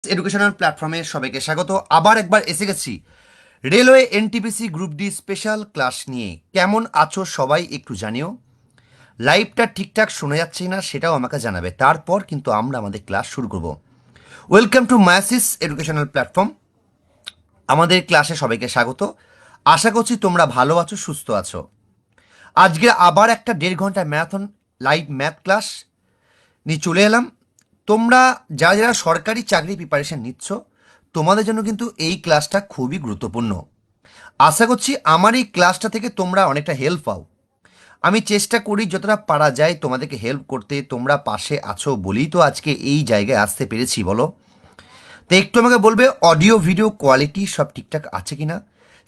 Educational প্ল্যাটফর্মে সবাইকে স্বাগত। আবার একবার এসে গেছি railway NTPC group D special class নিয়ে। কেমন আছো সবাই একটু জানিও। লাইভটা ঠিকঠাক শোনা যাচ্ছে না সেটাও আমাকে জানাবে, তারপর কিন্তু আমরা আমাদের ক্লাস শুরু করব। ওয়েলকাম টু মায়াসিস এডুকেশনাল প্ল্যাটফর্ম। আমাদের ক্লাসে সবাইকে স্বাগত। আশা করছি তোমরা ভালো আছো, সুস্থ আছো। আজকে আবার একটা 1.5 ঘন্টা ম্যারাথন লাইভ ম্যাথ ক্লাস নিয়ে চলে এলাম। তোমরা যারা যারা সরকারি চাকরি প্রিপারেশন নিচ্ছ, তোমাদের জন্য কিন্তু এই ক্লাসটা খুবই গুরুত্বপূর্ণ। আশা করছি আমার এই ক্লাসটা থেকে তোমরা অনেকটা হেল্প পাও। আমি চেষ্টা করি যতটা পারা যায় তোমাদেরকে হেল্প করতে। তোমরা পাশে আছো বলেই তো আজকে এই জায়গায় আসতে পেরেছি, বলো। তো একটু আমাকে বলবে অডিও ভিডিও কোয়ালিটি সব ঠিকঠাক আছে কিনা,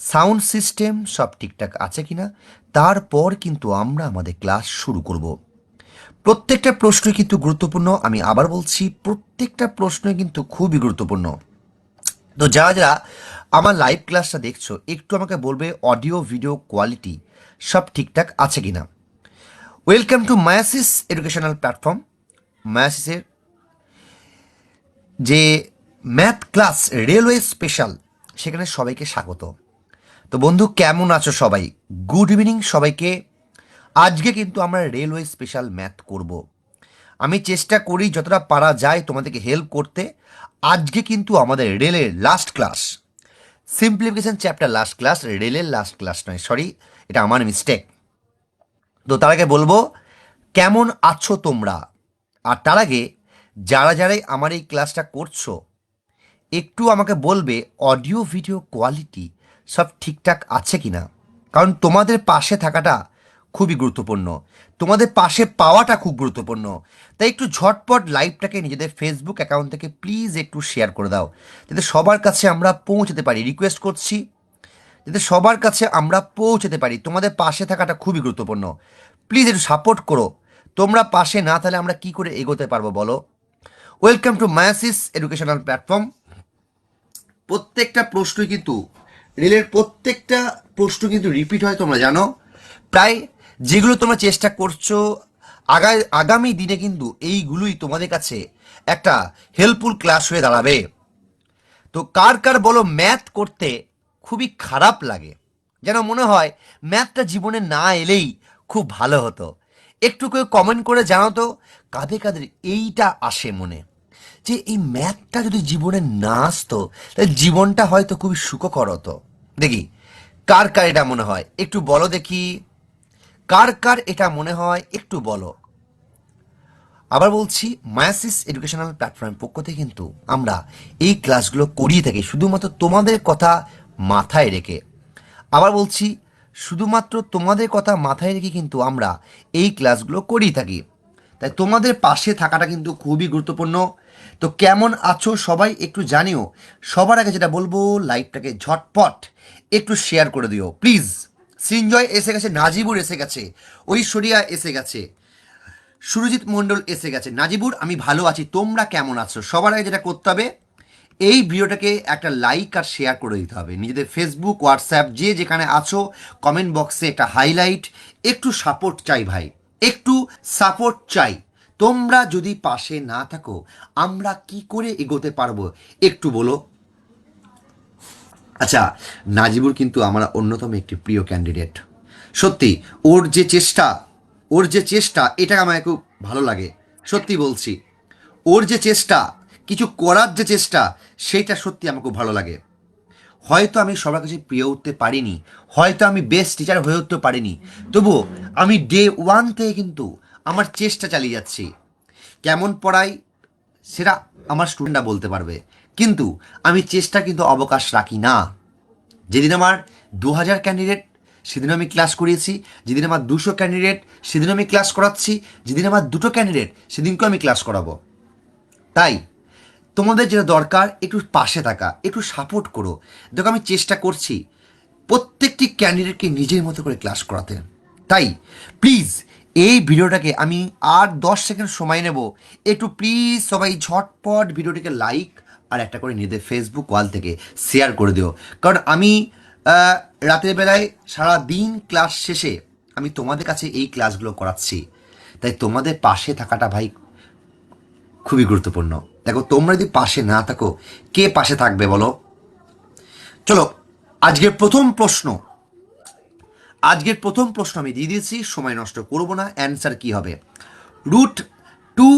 সাউন্ড সিস্টেম সব ঠিকঠাক আছে কিনা। তারপর কিন্তু আমরা আমাদের ক্লাস শুরু করব। প্রত্যেকটা প্রশ্নই কিন্তু গুরুত্বপূর্ণ। আমি আবার বলছি, প্রত্যেকটা প্রশ্নই কিন্তু খুবই গুরুত্বপূর্ণ। তো যারা যারা আমার লাইভ ক্লাসটা দেখছো, একটু আমাকে বলবে অডিও ভিডিও কোয়ালিটি সব ঠিকঠাক আছে কিনা। ওয়েলকাম টু মায়াসিস এডুকেশনাল প্ল্যাটফর্ম। মায়াসিসের যে ম্যাথ ক্লাস রেলওয়ে স্পেশাল, সেখানে সবাইকে স্বাগত। তো বন্ধু, কেমন আছো সবাই? গুড ইভিনিং সবাইকে। আজকে কিন্তু আমরা রেলওয়ে স্পেশাল ম্যাথ করব। আমি চেষ্টা করি যতটা পারা যায় তোমাদেরকে হেল্প করতে। আজকে কিন্তু আমাদের রেলের last class, simplification chapter last class, রেলের লাস্ট ক্লাস নয়, সরি, এটা আমার মিস্টেক। তো তার আগে বলবো কেমন আছো তোমরা। আর তার আগে যারা যারাই আমার এই ক্লাসটা করছো, একটু আমাকে বলবে অডিও ভিডিও কোয়ালিটি সব ঠিকঠাক আছে কিনা। কারণ তোমাদের পাশে থাকাটা খুবই গুরুত্বপূর্ণ, তোমাদের পাশে পাওয়াটা খুব গুরুত্বপূর্ণ। তাই একটু ঝটপট লাইভটাকে নিজেদের ফেসবুক অ্যাকাউন্ট থেকে প্লিজ একটু শেয়ার করে দাও, যাতে সবার কাছে আমরা পৌঁছতে পারি। রিকোয়েস্ট করছি, যাতে সবার কাছে আমরা পৌঁছতে পারি। তোমাদের পাশে থাকাটা খুবই গুরুত্বপূর্ণ। প্লিজ একটু সাপোর্ট করো। তোমরা পাশে না থাকলে আমরা কি করে এগোতে পারবো বলো। ওয়েলকাম টু মায়াসিস এডুকেশনাল প্ল্যাটফর্ম। প্রত্যেকটা প্রশ্নই কিন্তু, রেলের প্রত্যেকটা প্রশ্ন কিন্তু রিপিট হয়, তোমরা জানো। প্রায় যেগুলো তোমরা চেষ্টা করছো, আগামী দিনে কিন্তু এইগুলোই তোমাদের কাছে একটা হেল্পফুল ক্লাস হয়ে দাঁড়াবে। তো কার কার বলো ম্যাথ করতে খুবই খারাপ লাগে, যেন মনে হয় ম্যাথটা জীবনে না এলেই খুব ভালো হতো। একটু কেউ কমেন্ট করে জানো তো, কাদের কাদের এইটা আসে মনে, যে এই ম্যাথটা যদি জীবনে না আসতো তাহলে জীবনটা হয়তো খুবই সুখকর হতো। দেখি কার কার এটা মনে হয়, একটু বলো দেখি। কার কার এটা মনে হয় একটু বলো। আবার বলছি, মায়াসিস এডুকেশনাল প্ল্যাটফর্মের পক্ষ থেকে কিন্তু আমরা এই ক্লাসগুলো করিয়ে থাকি শুধুমাত্র তোমাদের কথা মাথায় রেখে। আবার বলছি, শুধুমাত্র তোমাদের কথা মাথায় রেখে কিন্তু আমরা এই ক্লাসগুলো করিয়ে থাকি। তাই তোমাদের পাশে থাকাটা কিন্তু খুবই গুরুত্বপূর্ণ। তো কেমন আছো সবাই একটু জানিও। সবার আগে যেটা বলবো, লাইভটাকে ঝটপট একটু শেয়ার করে দিও প্লিজ। সিনজয় এসে গেছে, নাজিবুর এসে গেছে, ঐশ্বরিয়া এসে গেছে, সুরজিৎ মণ্ডল এসে গেছে। নাজিবুর, আমি ভালো আছি, তোমরা কেমন আছো? সবার আগে যেটা করতে হবে, এই ভিডিওটাকে একটা লাইক আর শেয়ার করে দিতে হবে নিজেদের ফেসবুক, হোয়াটসঅ্যাপ, যে যেখানে আছো। কমেন্ট বক্সে একটা হাইলাইট। একটু সাপোর্ট চাই ভাই, একটু সাপোর্ট চাই। তোমরা যদি পাশে না থাকো আমরা কি করে এগোতে পারবো একটু বলো। আচ্ছা, নাজিবুর কিন্তু আমার অন্যতম একটি প্রিয় ক্যান্ডিডেট। সত্যি, ওর যে চেষ্টা এটা আমার খুব ভালো লাগে। সত্যি বলছি, ওর যে চেষ্টা, কিছু করার যে চেষ্টা, সেটা সত্যি আমার খুব ভালো লাগে। হয়তো আমি সবার কাছে প্রিয় উঠতে পারিনি, হয়তো আমি বেস্ট টিচার হয়ে উঠতে পারিনি, তবুও আমি ডে ওয়ান থেকে কিন্তু আমার চেষ্টা চালিয়ে যাচ্ছি। কেমন পড়াই সেটা আমার স্টুডেন্টরা বলতে পারবে, কিন্তু আমি চেষ্টা কিন্তু অবকাশ রাখি না। যেদিন আমার 2000 ক্যান্ডিডেট, সেদিন আমি ক্লাস করিয়েছি। যেদিন আমার 200 ক্যান্ডিডেট, সেদিন আমি ক্লাস করাচ্ছি। যেদিন আমার 2টো ক্যান্ডিডেট, সেদিনকেও আমি ক্লাস করাবো। তাই তোমাদের যেটা দরকার, একটু পাশে থাকা, একটু সাপোর্ট করো। দেখো, আমি চেষ্টা করছি প্রত্যেকটি ক্যান্ডিডেটকে নিজের মতো করে ক্লাস করাতে। তাই প্লিজ এই ভিডিওটাকে আমি আর 10 সেকেন্ড সময় নেব, একটু প্লিজ সবাই ঝটপট ভিডিওটিকে লাইক আর একটা করে নিজেদের ফেসবুক ওয়াল থেকে শেয়ার করে দিও। কারণ আমি রাতের বেলায় সারা দিন ক্লাস শেষে আমি তোমাদের কাছে এই ক্লাসগুলো করাচ্ছি। তাই তোমাদের পাশে থাকাটা ভাই খুবই গুরুত্বপূর্ণ। দেখো, তোমরা যদি পাশে না থাকো, কে পাশে থাকবে বলো? চলো, আজকের প্রথম প্রশ্ন আমি দিয়ে দিয়েছি, সময় নষ্ট করব না। অ্যান্সার কি হবে? রুট টু,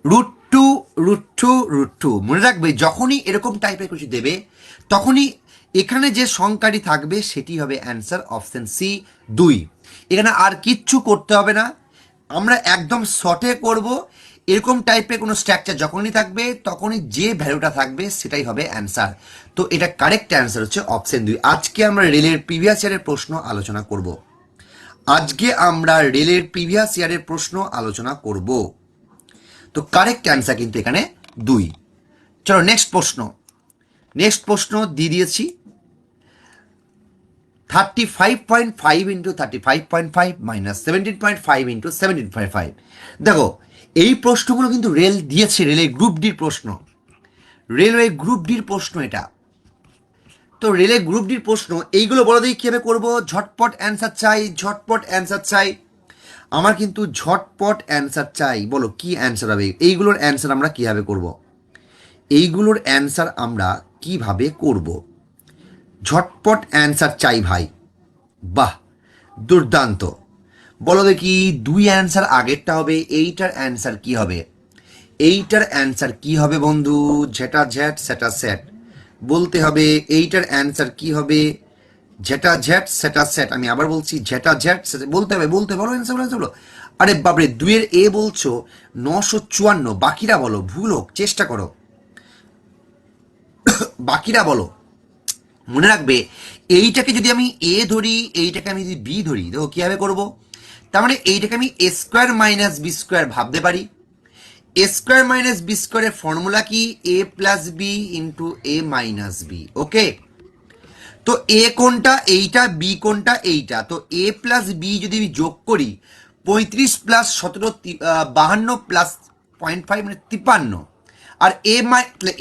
√2 মনে রাখবে, যখনই এরকম টাইপের কিছু দেবে তখনই এখানে যে সংখ্যাটি থাকবে সেটি হবে অ্যান্সার, অপশন সি 2। এখানে আর কিচ্ছু করতে হবে না, আমরা একদম শর্টে করব। এরকম টাইপের কোনো স্ট্রাকচার যখনই থাকবে তখনই যে ভ্যালুটা থাকবে সেটাই হবে অ্যান্সার। তো এটা কারেক্ট অ্যান্সার হচ্ছে অপশন 2। আজকে আমরা রেলের প্রিভিয়াস ইয়ারের প্রশ্ন আলোচনা করব। তো কারেক্ট অ্যান্সার কিন্তু এখানে 2। চলো নেক্সট প্রশ্ন দিয়ে দিয়েছি। 35.5 ইন্টু 35.5 মাইনাস 17.5 ইন্টু 17.5। দেখো, এই প্রশ্নগুলো কিন্তু রেল দিয়েছে, রেলওয়ে গ্রুপ ডির প্রশ্ন এটা। তো রেলওয়ে গ্রুপ ডির প্রশ্ন এইগুলো বলো দেখি কীভাবে করবো। ঝটপট অ্যান্সার চাই। আমার কিন্তু ঝটপট অ্যান্সার চাই। বলো কি অ্যান্সার হবে? এইগুলোর অ্যান্সার আমরা কিভাবে করব? ঝটপট অ্যান্সার চাই ভাই। বাহ, দুর্দান্ত। বলো দেখি, 2 অ্যান্সার আগেরটা হবে, এইটার অ্যান্সার কি হবে? বন্ধু, ঝেটা ঝ্যাট সেটা সেট বলতে হবে। এইটার অ্যান্সার কি হবে? ঝেটা ঝ্যাট সেটা সেট। আমি আবার বলছি, ঝেটা ঝ্যাট বলতে হবে, বলো অ্যান্সার বলো। আরে বাপরে, 2 এর এ বলছো 954, বাকিরা বলো, ভুল হোক চেষ্টা করো, বাকিরা বলো। মনে রাখবে, এইটাকে যদি আমি এ ধরি, এইটাকে আমি যদি বি ধরি, দেখো কীভাবে করবো। তার মানে এইটাকে আমি এ স্কোয়ার মাইনাস বি স্কোয়ার ভাবতে পারি। এ স্কোয়ার মাইনাস বি স্কোয়ারের ফর্মুলা কি? এ প্লাস বি ইন্টু এ মাইনাস বি। ওকে, তো এ কোনটা? এইটা। বি কোনটা? এইটা। তো এ প্লাস বি যদি আমি যোগ করি, 35 প্লাস 17 52 প্লাস 0.5 মানে 53। আর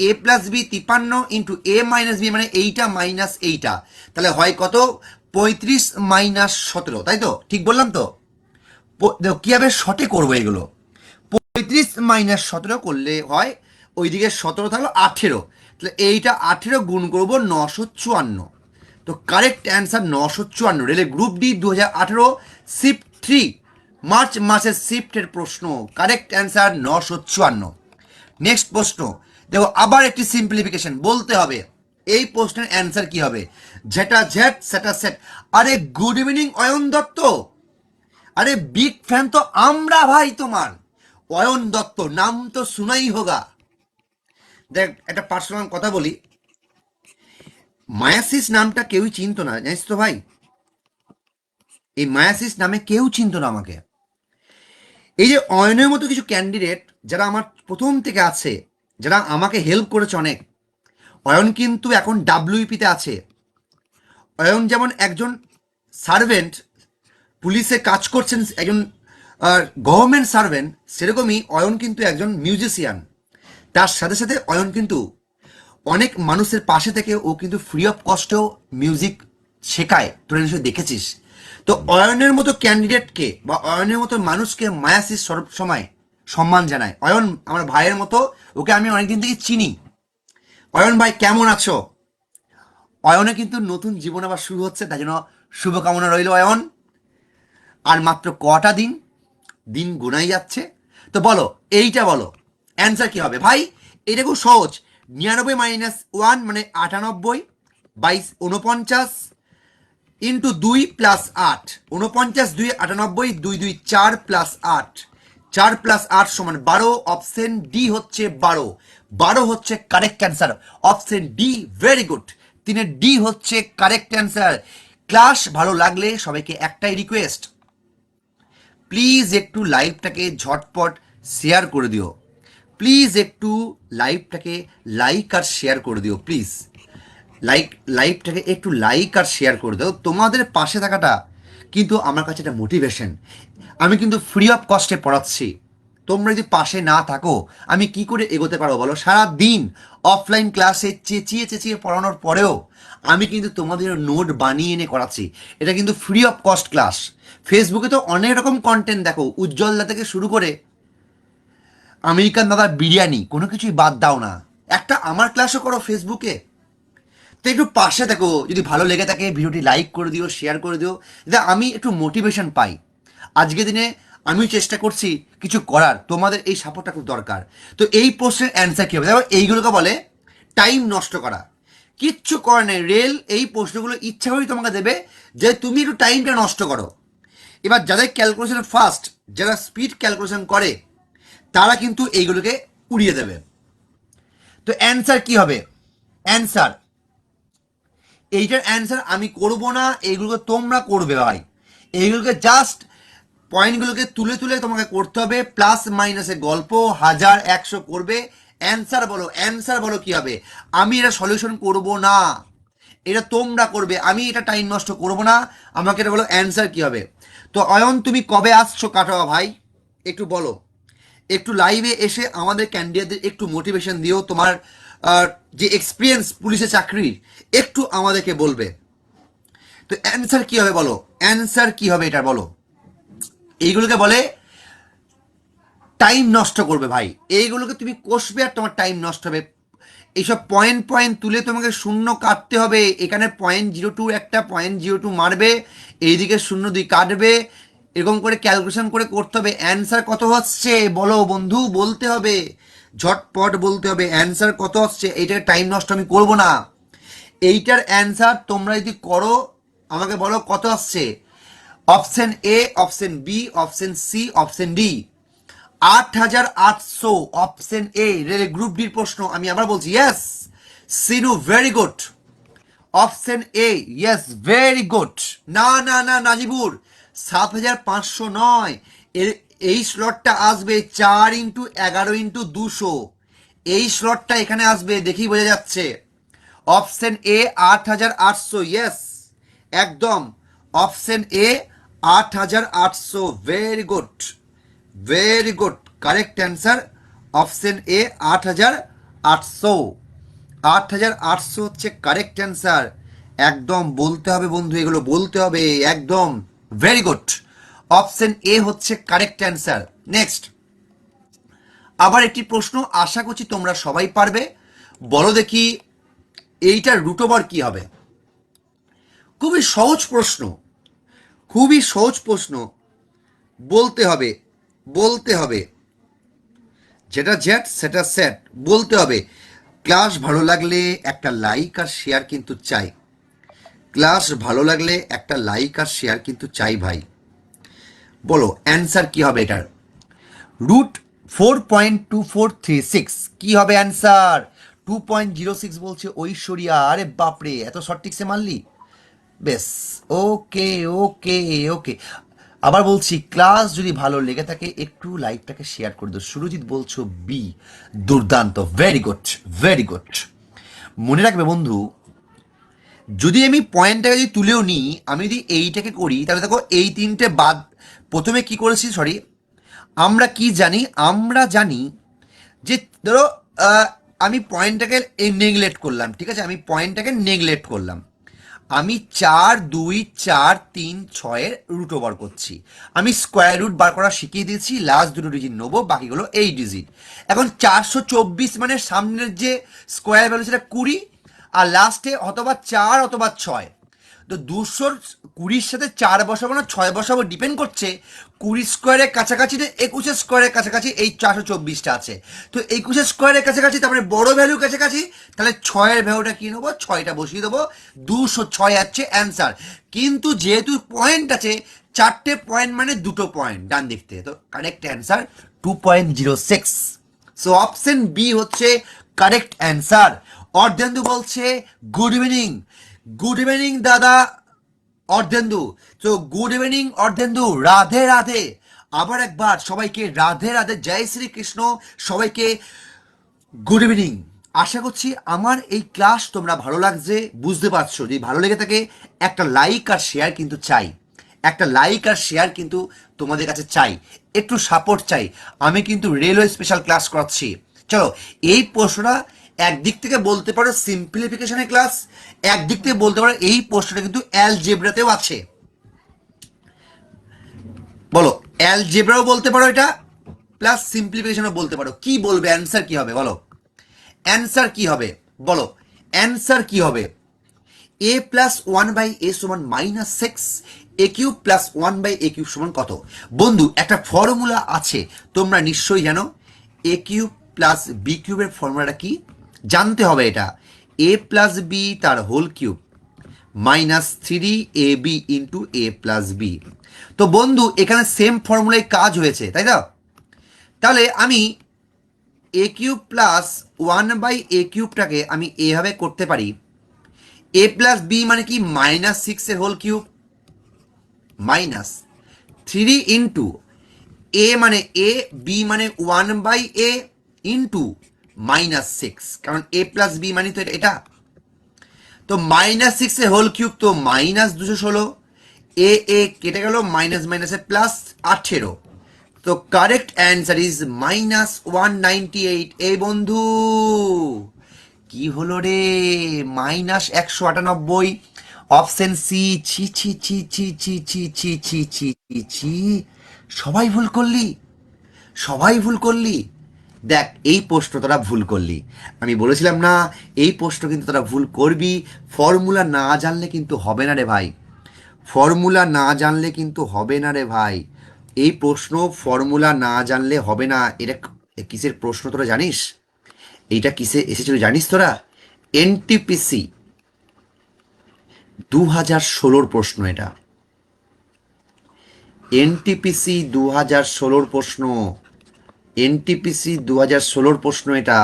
এ প্লাস বি 53 ইন্টু এ মাইনাস বি মানে এইটা মাইনাস এইটা, তাহলে হয় কত? 35 মাইনাস 17, তাই তো? ঠিক বললাম তো? কিভাবে শর্টে করবো এগুলো? 35 মাইনাস 17 করলে হয়, ওইদিকে 17 থাকলো 18, তাহলে এইটা 18 গুণ করবো 954। তো কারেক্ট অ্যান্সার 954। রেলে গ্রুপ ডি 2018 শিফট 3, মার্চ মাসের শিফটের প্রশ্ন। Correct answer 954। নেক্সট প্রশ্ন দেখো, আবার একটি সিম্পলিফিকেশন বলতে হবে। এই প্রশ্নের অ্যান্সার কি হবে? ঝেটা ঝেট সেটা সেট। আরে গুড ইভিনিং অয়ন দত্ত, আরে বিগ ফ্যান তো আমরা ভাই তোমার। অয়ন দত্ত নাম তো শোনাই হোগা। দেখ, একটা পার্সোনাল কথা বলি, মায়াসিস নামটা কেউই চিনতো না, জানিস তো ভাই? এই মায়াসিস নামে কেউ চিনতো না আমাকে। এই যে অয়নের মতো কিছু ক্যান্ডিডেট যারা আমার প্রথম থেকে আছে, যারা আমাকে হেল্প করেছে অনেক। অয়ন কিন্তু এখন ডাব্লিউপিতে আছে। অয়ন যেমন একজন সার্ভেন্ট, পুলিশে কাজ করছেন, একজন গভর্নমেন্ট সার্ভেন্ট, সেরকমই অয়ন কিন্তু একজন মিউজিশিয়ান। তার সাথে সাথে অয়ন কিন্তু অনেক মানুষের পাশে থেকে ও কিন্তু ফ্রি অফ কস্টেও মিউজিক শেখায়, তোরা নিশ্চয়ই দেখেছিস। তো অয়নের মতো ক্যান্ডিডেটকে বা অয়নের মতো মানুষকে মায়াসিস সব সময় সম্মান জানায়। অয়ন আমার ভাইয়ের মতো, ওকে আমি অনেকদিন থেকে চিনি। অয়ন ভাই কেমন আছো? অয়নে কিন্তু নতুন জীবন আবার শুরু হচ্ছে, তাই জন্য শুভকামনা রইল অয়ন। আর মাত্র কটা দিন গোনাই যাচ্ছে। তো বলো, এইটা বলো অ্যান্সার কি হবে ভাই? এটা খুব সহজ। 99 মাইনাস 1 মানে 98, 22 ইন্টু 2 প্লাস 8। 49 2 98, 2 2 4 প্লাস 8, 4 প্লাস 8 সমান 12। অপশন ডি হচ্ছে 12 হচ্ছে correct answer. Option D, very good. 3 D হচ্ছে কারেক্ট অ্যান্সার। ক্লাস ভালো লাগলে সবাইকে একটাই রিকোয়েস্ট, প্লিজ একটু লাইভটাকে ঝটপট শেয়ার করে দিও। প্লিজ একটু লাইভটাকে লাইক আর শেয়ার করে দিও। প্লিজ লাইভটাকে একটু লাইক আর শেয়ার করে দাও। তোমাদের পাশে থাকাটা কিন্তু আমার কাছে একটা মোটিভেশন। আমি কিন্তু ফ্রি অফ কস্টে পড়াচ্ছি, তোমরা যদি পাশে না থাকো আমি কি করে এগোতে পারবো বলো? সারা দিন অফলাইন ক্লাসে চেঁচিয়ে পড়ানোর পরেও আমি কিন্তু তোমাদের নোট বানিয়ে এনে করাচ্ছি। এটা কিন্তু ফ্রি অফ কস্ট ক্লাস। ফেসবুকে তো অনেক রকম কন্টেন্ট দেখো, উজ্জ্বলদা থেকে শুরু করে আমেরিকান দাদার বিরিয়ানি, কোনো কিছুই বাদ দাও না, একটা আমার ক্লাসও করো ফেসবুকে। তো একটু পাশে দেখো, যদি ভালো লেগে থাকে ভিডিওটি লাইক করে দিও, শেয়ার করে দিও, যাতে আমি একটু মোটিভেশন পাই। আজকের দিনে আমি চেষ্টা করছি কিছু করার, তোমাদের এই সাপোর্টটা খুব দরকার। তো এই প্রশ্নের অ্যান্সার কী হবে? দেখো এইগুলোকে বলে টাইম নষ্ট করা। কিচ্ছু করে নেই, রেল এই প্রশ্নগুলো ইচ্ছা করেই তোমাকে দেবে যে তুমি একটু টাইমটা নষ্ট করো। এবার যাদের ক্যালকুলেশন ফাস্ট, যারা স্পিড ক্যালকুলেশন করে, তারা কিন্তু এইগুলোকে উড়িয়ে দেবে। তো অ্যান্সার কি হবে? অ্যান্সার, এইটার অ্যান্সার আমি করব না, এইগুলোকে তোমরা করবে ভাই। এইগুলোকে জাস্ট পয়েন্টগুলোকে তুলে তুলে তোমাকে করতে হবে, প্লাস মাইনাসে গল্প, 1000 100 করবে। অ্যান্সার বলো, অ্যান্সার বলো কি হবে? আমি এটা সলিউশন করব না, এটা তোমরা করবে, আমি এটা টাইম নষ্ট করব না। আমাকে এটা বলো অ্যান্সার কি হবে। তো অয়ন, তুমি কবে আসছো কাটোয়া ভাই? একটু বলো, একটু লাইভে এসে আমাদের ক্যান্ডিডেটদের একটু মোটিভেশন দিও, তোমার যে এক্সপিরিয়েন্স পুলিশে চাকরির একটু আমাদেরকে বলবে। তো অ্যান্সার কি হবে বলো, অ্যান্সার কি হবে এটা বলো। এইগুলোকে বলে টাইম নষ্ট করবে ভাই, এইগুলোকে তুমি কষবে আর তোমার টাইম নষ্ট হবে। এইসব পয়েন্ট পয়েন্ট তুলে তোমাকে শূন্য কাটতে হবে, এখানে 0.02 একটা 0.02 মারবে, এইদিকে 0.2 কাটবে, এরকম করে ক্যালকুলেশন করে করতে হবে। অ্যান্সার কত হচ্ছে বলো বন্ধু, বলতে হবে, ঝটপট বলতে হবে অ্যান্সার কত হচ্ছে। এইটার টাইম নষ্ট আমি করব না। এইটার অ্যান্সার তোমরা যদি করো আমাকে বলো কত আসছে। Option A, option B, option C, option D. 8800 option A, rail group ডির প্রশ্ন। আমি আবার বলছি, yes Sinu, very good. Option A, yes very good. না না না নাজিবুর, 7500 নয়, এই স্লটটা আসবে 4x11x200। এই স্লটটা এখানে আসবে, দেখি বোঝা যাচ্ছে। অপশন এ 8800, ইয়েস একদম। Option A 8800, very good, very good, correct answer. Option A 8800, 8800 হচ্ছে কারেক্ট অ্যান্সার। একদম বলতে হবে বন্ধু, এগুলো বলতে হবে একদম। ভেরি গুড, অপশন এ হচ্ছে কারেক্ট অ্যান্সার। নেক্সট, আবার একটি প্রশ্ন, আশা করছি তোমরা সবাই পারবে। বলো দেখি এইটার রুট ওভার কি হবে? খুবই সহজ প্রশ্ন, খুবই সহজ প্রশ্ন। বলতে হবে, বলতে হবে, যেটা জ্যাট সেটা স্যাট, বলতে হবে। ক্লাস ভালো লাগলে একটা লাইক আর শেয়ার কিন্তু চাই। ক্লাস ভালো লাগলে একটা লাইক আর শেয়ার কিন্তু চাই ভাই। বলো অ্যান্সার কি হবে এটার? √4.2436 কি হবে অ্যান্সার? 2.06 বলছে ঐশ্বরিয়া। আরে বাপরে, এত শর্ট টিক্সে মারলি, বেশ। ওকে ওকে ওকে, আবার বলছি, ক্লাস যদি ভালো লেগে থাকে একটু লাইভটাকে শেয়ার করে দাও। সুরজিৎ বলছো বি, দুর্দান্ত, ভেরি গুড, ভেরি গুড। মনে রাখবে বন্ধু, যদি আমি পয়েন্টটাকে যদি তুলেও নিই, আমি যদি এইটাকে করি, তাহলে দেখো এই তিনটে বাদ। প্রথমে কি করেছি, সরি, আমরা কি জানি, আমরা জানি যে ধরো আমি পয়েন্টটাকে নেগলেক্ট করলাম, ঠিক আছে, আমি পয়েন্টটাকে নেগলেক্ট করলাম। আমি 4 2 4 3 6-এর রুট ওভার করছি। আমি স্কোয়ার রুট বার করা শিখিয়ে দিয়েছি, লাস্ট দুটো ডিজিট নেবো, বাকিগুলো এই ডিজিট। এখন 424 মানে সামনের যে স্কোয়ার ভ্যালু সেটা 20, আর লাস্টে অথবা 4 অথবা 6। তো 220 সাথে 4 বসাবো না 6 বসাবো, ডিপেন্ড করছে 20 স্কোয়ারের কাছাকাছি না 21 স্কোয়ারের কাছাকাছি এই 424টা আছে। তো 21 স্কোয়ারের কাছাকাছি, তারপরে বড় ভ্যালুর কাছাকাছি, তাহলে 6-এর ভ্যালুটা কি নেবো, 6টা বসিয়ে দেবো। 206 আছে অ্যান্সার। কিন্তু যেহেতু পয়েন্ট আছে, 4টে পয়েন্ট মানে 2টো পয়েন্ট ডান দিক থেকে, তো correct answer 2.06। So option B হচ্ছে কারেক্ট অ্যান্সার। অর্ধেন্দু বলছে গুড ইভিনিং, গুড ইভিনিং দাদা অর্ধেন্দু। তো গুড ইভিনিং অর্ধেন্দু, রাধে রাধে। আবার একবার সবাইকে রাধে রাধে, জয় শ্রীকৃষ্ণ, সবাইকে গুড ইভিনিং। আশা করছি আমার এই ক্লাস তোমরা ভালো লাগছে, বুঝতে পারছো। যদি ভালো লেগে থাকে একটা লাইক আর শেয়ার কিন্তু চাই, একটা লাইক আর শেয়ার কিন্তু তোমাদের কাছে চাই, একটু সাপোর্ট চাই। আমি কিন্তু রেলওয়ে স্পেশাল ক্লাস করাচ্ছি। চলো, এই প্রশ্নটা একদিক থেকে বলতে পারো সিম্পলিফিকেশনের ক্লাস, একদিক থেকে বলতে পারো এই প্রশ্নটা কিন্তু অ্যালজেব্রাতেও আছে। বলো অ্যালজেব্রাও বলতে পারো এটা, প্লাস সিম্পলিফিকেশনও বলতে পারো। কি বলবে, অ্যান্সার কি হবে বলো, অ্যান্সার কি হবে বলো, অ্যান্সার কি হবে? A plus one by A সমান minus six, A cube plus one by A cube সমান কত? বন্ধু একটা ফর্মুলা আছে, তোমরা নিশ্চয়ই জানো। এ কিউব প্লাস বি কিউবের ফর্মুলাটা কি জানতে হবে। এটা এ প্লাস বি তার whole cube minus three A B into A plus B. তো বন্ধু এখানে সেম ফর্মুলায় কাজ হয়েছে, তাই না? তাহলে আমি এ কিউব প্লাস ওয়ান বাই এ কিউবটাকে আমি এভাবে করতে পারি, এ প্লাস বি মানে কি মাইনাস সিক্সের whole cube minus three into a মানে এ, বি মানে one by a into minus six, কারণ এ প্লাস বি মানে তো এটা। তো মাইনাস সিক্সের হোল কিউব তো মাইনাস 216, এ এ কেটে গেল, মাইনাস মাইনাসে প্লাস 18। তো কারেক্ট অ্যান্সার ইজ মাইনাস 198। এই বন্ধু কি হলো রে, মাইনাস 198। Option C. ছি ছি ছি ছি ছি ছি ছি ছি ছি ছি ছি, সবাই ভুল করলি, সবাই ভুল করলি। দেখ এই প্রশ্ন তোরা ভুল করলি, আমি বলেছিলাম না এই প্রশ্ন কিন্তু তোরা ভুল করবি। ফর্মুলা না জানলে কিন্তু হবে না রে ভাই, ফর্মুলা না জানলে কিন্তু হবে না রে ভাই। এই প্রশ্ন ফর্মুলা না জানলে হবে না। এটা কিসের প্রশ্ন তোরা জানিস? এইটা কিসে এসেছিল জানিস তোরা? এনটিপিসি 2016 প্রশ্ন এটা, এনটিপিসি 2016 প্রশ্ন, এনটিপিসি 2016 প্রশ্ন এটা।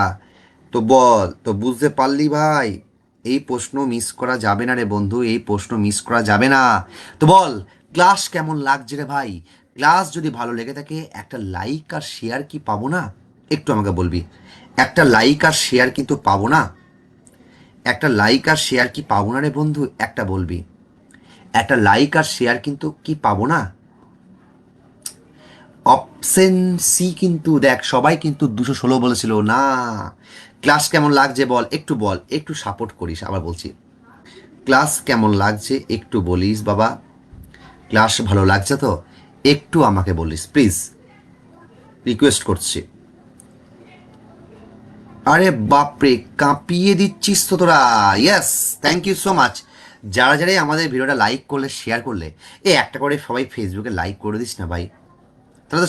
তো বল, তো বুঝতে পারলি ভাই? এই প্রশ্ন মিস করা যাবে না রে বন্ধু, এই প্রশ্ন মিস করা যাবে না। তো বল ক্লাস কেমন লাগছে রে ভাই? ক্লাস যদি ভালো লেগে থাকে একটা লাইক আর শেয়ার কি পাবো না? একটু আমাকে বলবি, একটা লাইক আর শেয়ার কিন্তু পাবো না? একটা লাইক আর শেয়ার কি পাবো না রে বন্ধু? একটা বলবি, একটা লাইক আর শেয়ার কিন্তু কি পাবো না? অপশন সি কিন্তু দেখ, সবাই কিন্তু 216 বলেছিল না। ক্লাস কেমন লাগছে বল, একটু বল, একটু সাপোর্ট করিস। আবার বলছি, ক্লাস কেমন লাগছে একটু বলিস বাবা। ক্লাস ভালো লাগছে তো? একটু আমাকে বলিস প্লিজ, রিকোয়েস্ট করছি। আরে বাপরে, কাঁপিয়ে দিচ্ছিস তো তোরা। Yes, thank you so much. যারা যারাই আমাদের ভিডিওটা লাইক করলে, শেয়ার করলে, একটা করে সবাই ফেসবুকে লাইক করে দিস না ভাই। তাহলে তো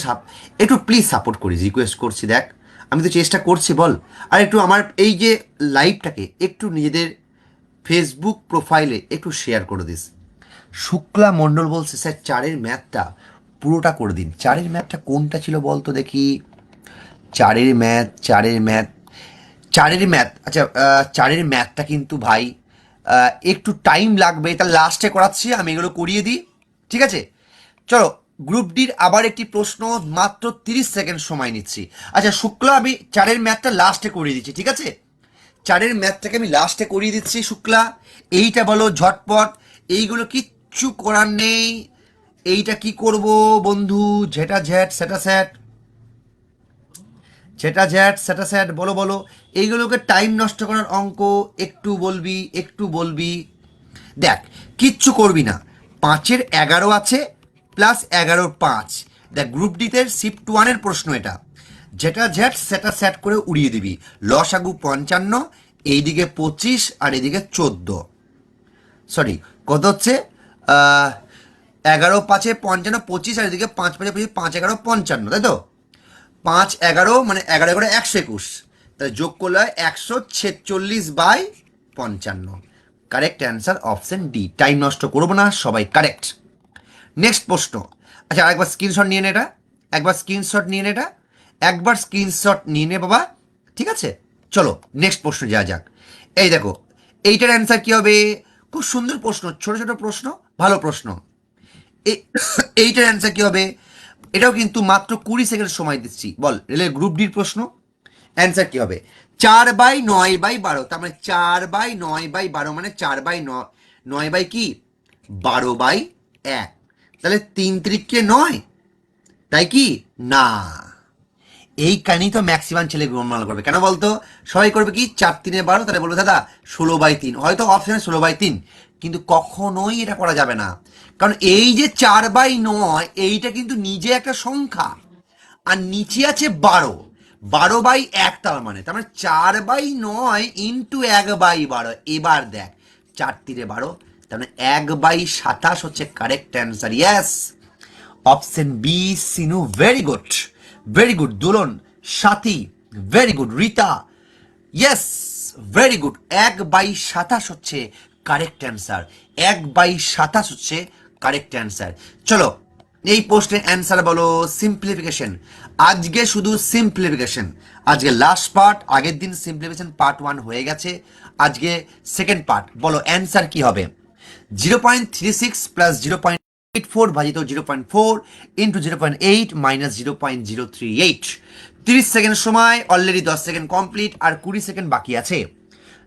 একটু প্লিজ সাপোর্ট করিস, রিকোয়েস্ট করছি। দেখ আমি তো চেষ্টা করছি বল। আর একটু আমার এই যে লাইভটাকে একটু নিজেদের ফেসবুক প্রোফাইলে একটু শেয়ার করে দিস। শুক্লা মণ্ডল বলছে স্যার চারের ম্যাথটা পুরোটা করে দিন। চারের ম্যাথটা কোনটা ছিল বল তো দেখি? চারের ম্যাথ, চারের ম্যাথ, চারের ম্যাথ, আচ্ছা চারের ম্যাথটা কিন্তু ভাই একটু টাইম লাগবে, তার লাস্টে করাচ্ছি, আমি এগুলো করিয়ে দিই, ঠিক আছে? চলো, গ্রুপ ডির আবার একটি প্রশ্ন, মাত্র 30 সেকেন্ড সময় নিচ্ছি। আচ্ছা শুক্লা, আমি চারের ম্যাথটা লাস্টে করিয়ে দিচ্ছি, ঠিক আছে? চারের ম্যাথটাকে আমি লাস্টে করিয়ে দিচ্ছি শুক্লা। এইটা বলো ঝটপট, এইগুলো কিচ্ছু করার নেই। এইটা কি করব বন্ধু? ঝেটা ঝ্যাট সেটা স্যাট, সেটা জ্যাট সেটা স্যাট, বলো বলো। এইগুলোকে টাইম নষ্ট করার অঙ্ক, একটু বলবি, একটু বলবি। দেখ কিচ্ছু করবি না, 5-এর 11 আছে প্লাস 11-র 5। দেখ গ্রুপ ডিতে শিফট 1-এর প্রশ্ন এটা, যেটা জ্যাট সেটা স্যাট করে উড়িয়ে দিবি। লসাগু 55, এইদিকে 25 আর এদিকে 14, সরি কত হচ্ছে? 11 5-এ 55, 25 আর এদিকে 5 5-এ 25, 5 11 55, তাই তো? 5 11 মানে 11 11 121, তাহলে যোগ করলে হয় 146/55। Correct answer option D. Time নষ্ট করবো না, সবাই কারেক্ট। নেক্সট প্রশ্ন। আচ্ছা একবার স্ক্রিনশট নিয়ে নে এটা, একবার স্ক্রিনশট নিয়ে নে এটা, একবার স্ক্রিনশট নিয়ে নে বাবা, ঠিক আছে? চলো নেক্সট প্রশ্ন যাওয়া যাক। এই দেখো, এইটার অ্যান্সার কি হবে? খুব সুন্দর প্রশ্ন, ছোট ছোট প্রশ্ন, ভালো প্রশ্ন। এইটার অ্যান্সার কি হবে? এটাও কিন্তু মাত্র 20 সেকেন্ড সময় দিচ্ছি। বল রেলের গ্রুপ ডির প্রশ্ন, অ্যান্সার কি হবে? 4/9/12, তার মানে 4/9/12 মানে 4/9 বাই কি 12/1, তাহলে 3 3 9, তাই কি না? এই কাহিনী তো ম্যাক্সিমাম ছেলে গোলমাল করবে, কেন বলতো? সবাই করবে কি 4 3 12, তাহলে বলবো দাদা 16/3, হয়তো অপশনে 16/3, কিন্তু কখনোই এটা করা যাবে না। কারণ এই যে 4/9 এইটা কিন্তু নিজে একটা সংখ্যা, আর নিচে আছে 12, 12/1, তার মানে 4/9 ইন্টু 1/12। এবার দেখ 4×3 = 12, তার মানে 1/27 হচ্ছে correct answer. Yes, option B Sinu, very good, very good. Dolon, Sathi, very good. Rita, yes, very good. 1/27 হচ্ছে কারেক্ট অ্যান্সার, 1/27 হচ্ছে কারেক্ট অ্যান্সার। চলো এই প্রশ্নের অ্যান্সার বলো। সিম্পলিফিকেশন, আজকে শুধু সিম্পলিফিকেশন, আজকে লাস্ট পার্ট। আগের দিন সিম্পলিফিকেশন পার্ট 1 হয়ে গেছে, আজকে সেকেন্ড পার্ট। বলো অ্যান্সার কি হবে? 0.36 প্লাস 0.84 ভাজিত 0.4 ইন্টু 0.8 মাইনাস 0.038। 30 সেকেন্ড সময়, অলরেডি 10 সেকেন্ড কমপ্লিট, আর 20 সেকেন্ড বাকি আছে।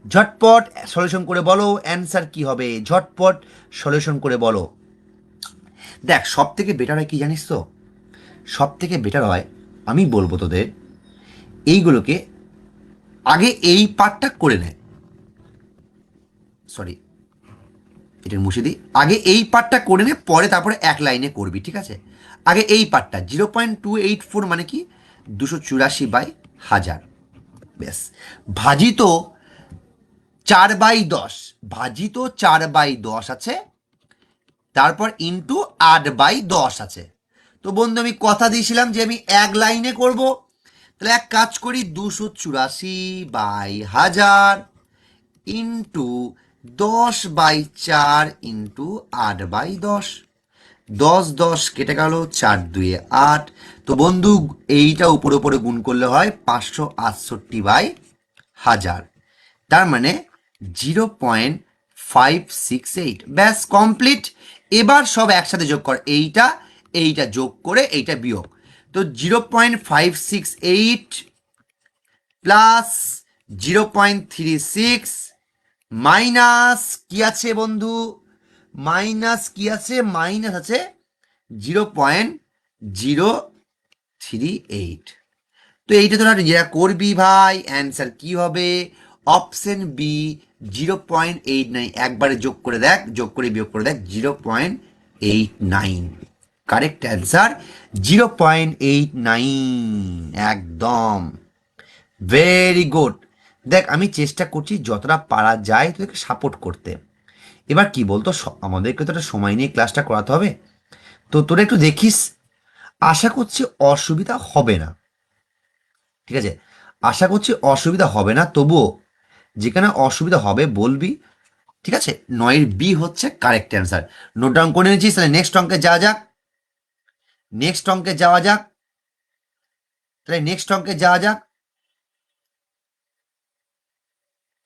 ঝটপট সলিউশন করে বলো অ্যান্সার কি হবে, ঝটপট সলিউশন করে বলো। দেখ সব থেকে বেটার হয় কি জানিস তো, সব থেকে বেটার হয় আমি বলবো তোদের এইগুলোকে আগে এই পার্টটা করে নে, সরি এটা মুছে দিই, আগে এই পার্টটা করে নে, পরে তারপরে এক লাইনে করবি, ঠিক আছে? আগে এই পার্টটা 0.284 মানে কি 284/1000, ব্যাস। ভাজিত 4/10, ভাজিত 4/10 আছে, তারপর ইন্টু 8/10 আছে। তো বন্ধু আমি কথা দিয়েছিলাম যে আমি এক লাইনে করব, তাহলে এক কাজ করি, 284/1000 ইন্টু 10/4 ইন্টু 8/10, 10 কেটে গেল, 4×2 = 8। তো বন্ধু এইটা উপরে উপরে গুণ করলে হয় 568/1000, তার মানে 0.568। ব্যাস কমপ্লিট। এবার সব একসাথে যোগ কর, এইটা এইটা যোগ করে এইটা বিয়োগ। তো 0.568 প্লাস 0.36 মাইনাস কি আছে বন্ধু, মাইনাস কি আছে, মাইনাস আছে 0.038। তো এইটা তোরা নিজেরা করবি ভাই। অ্যান্সার কি হবে? Option B 0.89। একবারে যোগ করে দেখ, যোগ করে বিয়োগ করে দেখ, 0.89 কারেক্ট অ্যান্সার, 0.89 একদম। Very good. দেখ আমি চেষ্টা করছি যতটা পারা যায় তোদেরকে সাপোর্ট করতে। এবার কি বলতো, আমাদেরকে তো একটা সময় নিয়ে ক্লাসটা করাতে হবে, তো তোরা একটু দেখিস, আশা করছি অসুবিধা হবে না, ঠিক আছে? আশা করছি অসুবিধা হবে না, তবুও যেখানে অসুবিধা হবে বলবি, ঠিক আছে? 9-এর বি হচ্ছে কারেক্ট অ্যান্সার। নোট ডাউন করে নিয়েছিস? তাহলে নেক্সট অঙ্কে যাওয়া যাক, নেক্সট অঙ্কে যাওয়া যাক, তাহলে নেক্সট অঙ্কে যাওয়া যাক।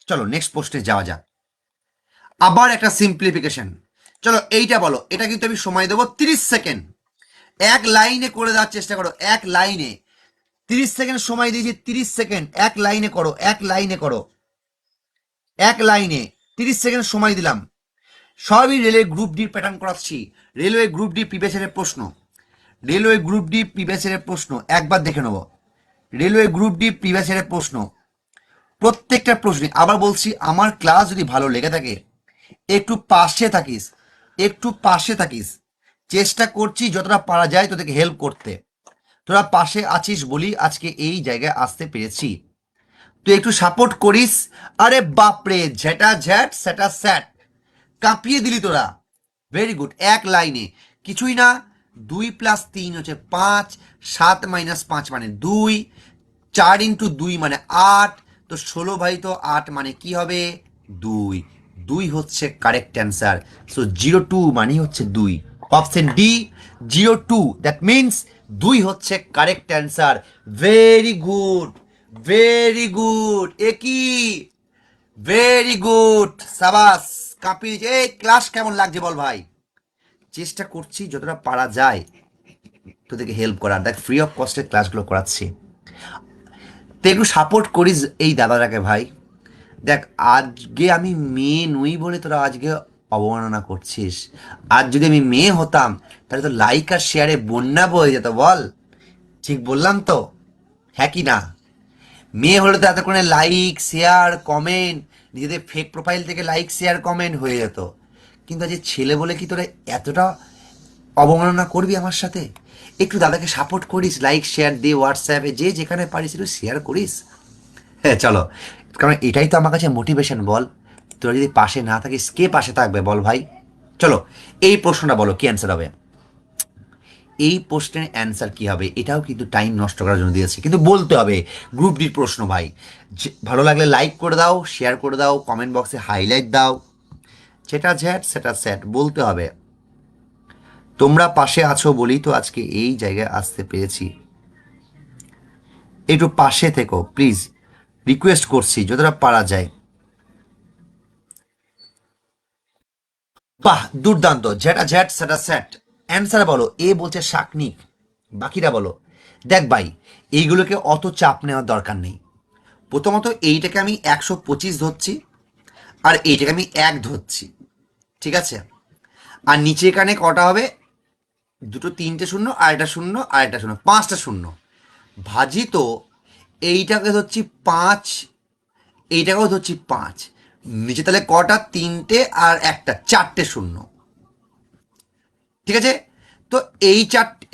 চলো নেক্সট প্রশ্নে যাওয়া যাক, আবার একটা সিম্পলিফিকেশন। চলো এইটা বলো, এটা কিন্তু আমি সময় দেবো 30 সেকেন্ড, এক লাইনে করে দেওয়ার চেষ্টা করো, এক লাইনে। 30 সেকেন্ড সময় দিয়েছি, 30 সেকেন্ড, এক লাইনে করো, এক লাইনে করো, এক লাইনে 30 সেকেন্ড সময় দিলাম। সবই রেলওয়ে গ্রুপ ডি প্যাটার্ন করাচ্ছি, রেলওয়ে গ্রুপ ডি প্রিভিয়াস ইয়ারের প্রশ্ন, রেলওয়ে গ্রুপ ডি প্রিভিয়াস ইয়ারের প্রশ্ন একবার দেখে নেব। রেলওয়ে গ্রুপ ডি প্রিভিয়াস ইয়ারের প্রশ্ন, প্রত্যেকটা প্রশ্নে আবার বলছি, আমার ক্লাস যদি ভালো লেগে থাকে একটু পাশে থাকিস, একটু পাশে থাকিস। চেষ্টা করছি যতটা পারা যায় তোদেরকে হেল্প করতে, তোরা পাশে আছিস বলি আজকে এই জায়গায় আসতে পেরেছি। তুই একটু সাপোর্ট করিস। আরে বাপরে, ঝেটা ঝ্যাট স্যাটা স্যাট, কাঁপিয়ে দিলি তোরা। Very good. এক লাইনে কিছুই না, 2 + 3 হচ্ছে 5, 7 - 5 মানে 2, 4 × 2 মানে 8, তো 16 ভাজিত 8 মানে কি হবে? 2, 2 হচ্ছে কারেক্ট অ্যান্সার। সো 02 মানে হচ্ছে 2, অপশন ডি 02, দ্যাট মিনস 2 হচ্ছে correct answer. Very good, very good. একই, ভেরি গুড, সাবাস, কাঁপিয়ে। এই ক্লাস কেমন লাগছে বল ভাই? চেষ্টা করছি যতটা পারা যায় তোদেরকে হেল্প করার, দেখ ফ্রি অফ কস্টের ক্লাসগুলো করাচ্ছি, তো একটু সাপোর্ট করিস এই দাদাটাকে ভাই। দেখ আজকে আমি মেয়ে নই বলে তোরা আজকে অবমাননা করছিস, আর যদি আমি মেয়ে হতাম তাহলে তো লাইক আর শেয়ারে বন্যা বয়ে যেত, বল ঠিক বললাম তো? হ্যাঁ কি না? মেয়ে হলে তো এতক্ষণে লাইক শেয়ার কমেন্ট, নিজেদের ফেক প্রোফাইল থেকে লাইক শেয়ার কমেন্ট হয়ে যেত। কিন্তু আজ ছেলে বলে কি তোরা এতটা অবমাননা করবি আমার সাথে? একটু দাদাকে সাপোর্ট করিস, লাইক শেয়ার দিয়ে হোয়াটসঅ্যাপে যে যেখানে পারিস একটু শেয়ার করিস। হ্যাঁ চলো, কারণ এটাই তো আমার কাছে মোটিভেশন। বল, তোরা যদি পাশে না থাকিস কে পাশে থাকবে বল ভাই। চলো, এই প্রশ্নটা বলো কি অ্যান্সার হবে। এই প্রশ্নের অ্যান্সার কি হবে এটাও কিন্তু টাইম নষ্ট করার জন্য দিয়েছে, কিন্তু বলতে হবে। গ্রুপ ডির প্রশ্ন ভাই। ভালো লাগলে লাইক করে দাও, শেয়ার করে দাও, কমেন্ট বক্সে হাইলাইট দাও, সেটা ঝ্যাট সেটা স্যাট বলতে হবে। তোমরা পাশে আছো বলেই তো আজকে এই জায়গায় আসতে পেরেছি। একটু পাশে থেকো প্লিজ, রিকোয়েস্ট করছি যতটা পারা যায়। বাহ, দুর্দান্ত, যেটা জ্যাট সেটা স্যাট। অ্যান্সার বলো। এ বলছে শাকনিক, বাকিরা বলো। দেখ ভাই, এইগুলোকে অত চাপ নেওয়ার দরকার নেই। প্রথমত এইটাকে আমি 125 ধরছি, আর এইটাকে আমি 1 ধরছি, ঠিক আছে। আর নিচে এখানে কটা হবে, দুটো তিনটে শূন্য, আর একটা শূন্য, আর একটা শূন্য, 5টা শূন্য। ভাজি তো এইটাকে ধরছি 5, এইটাকেও ধরছি 5। নিচে তাহলে কটা, তিনটে আর একটা, 4টে শূন্য, ঠিক আছে। তো এই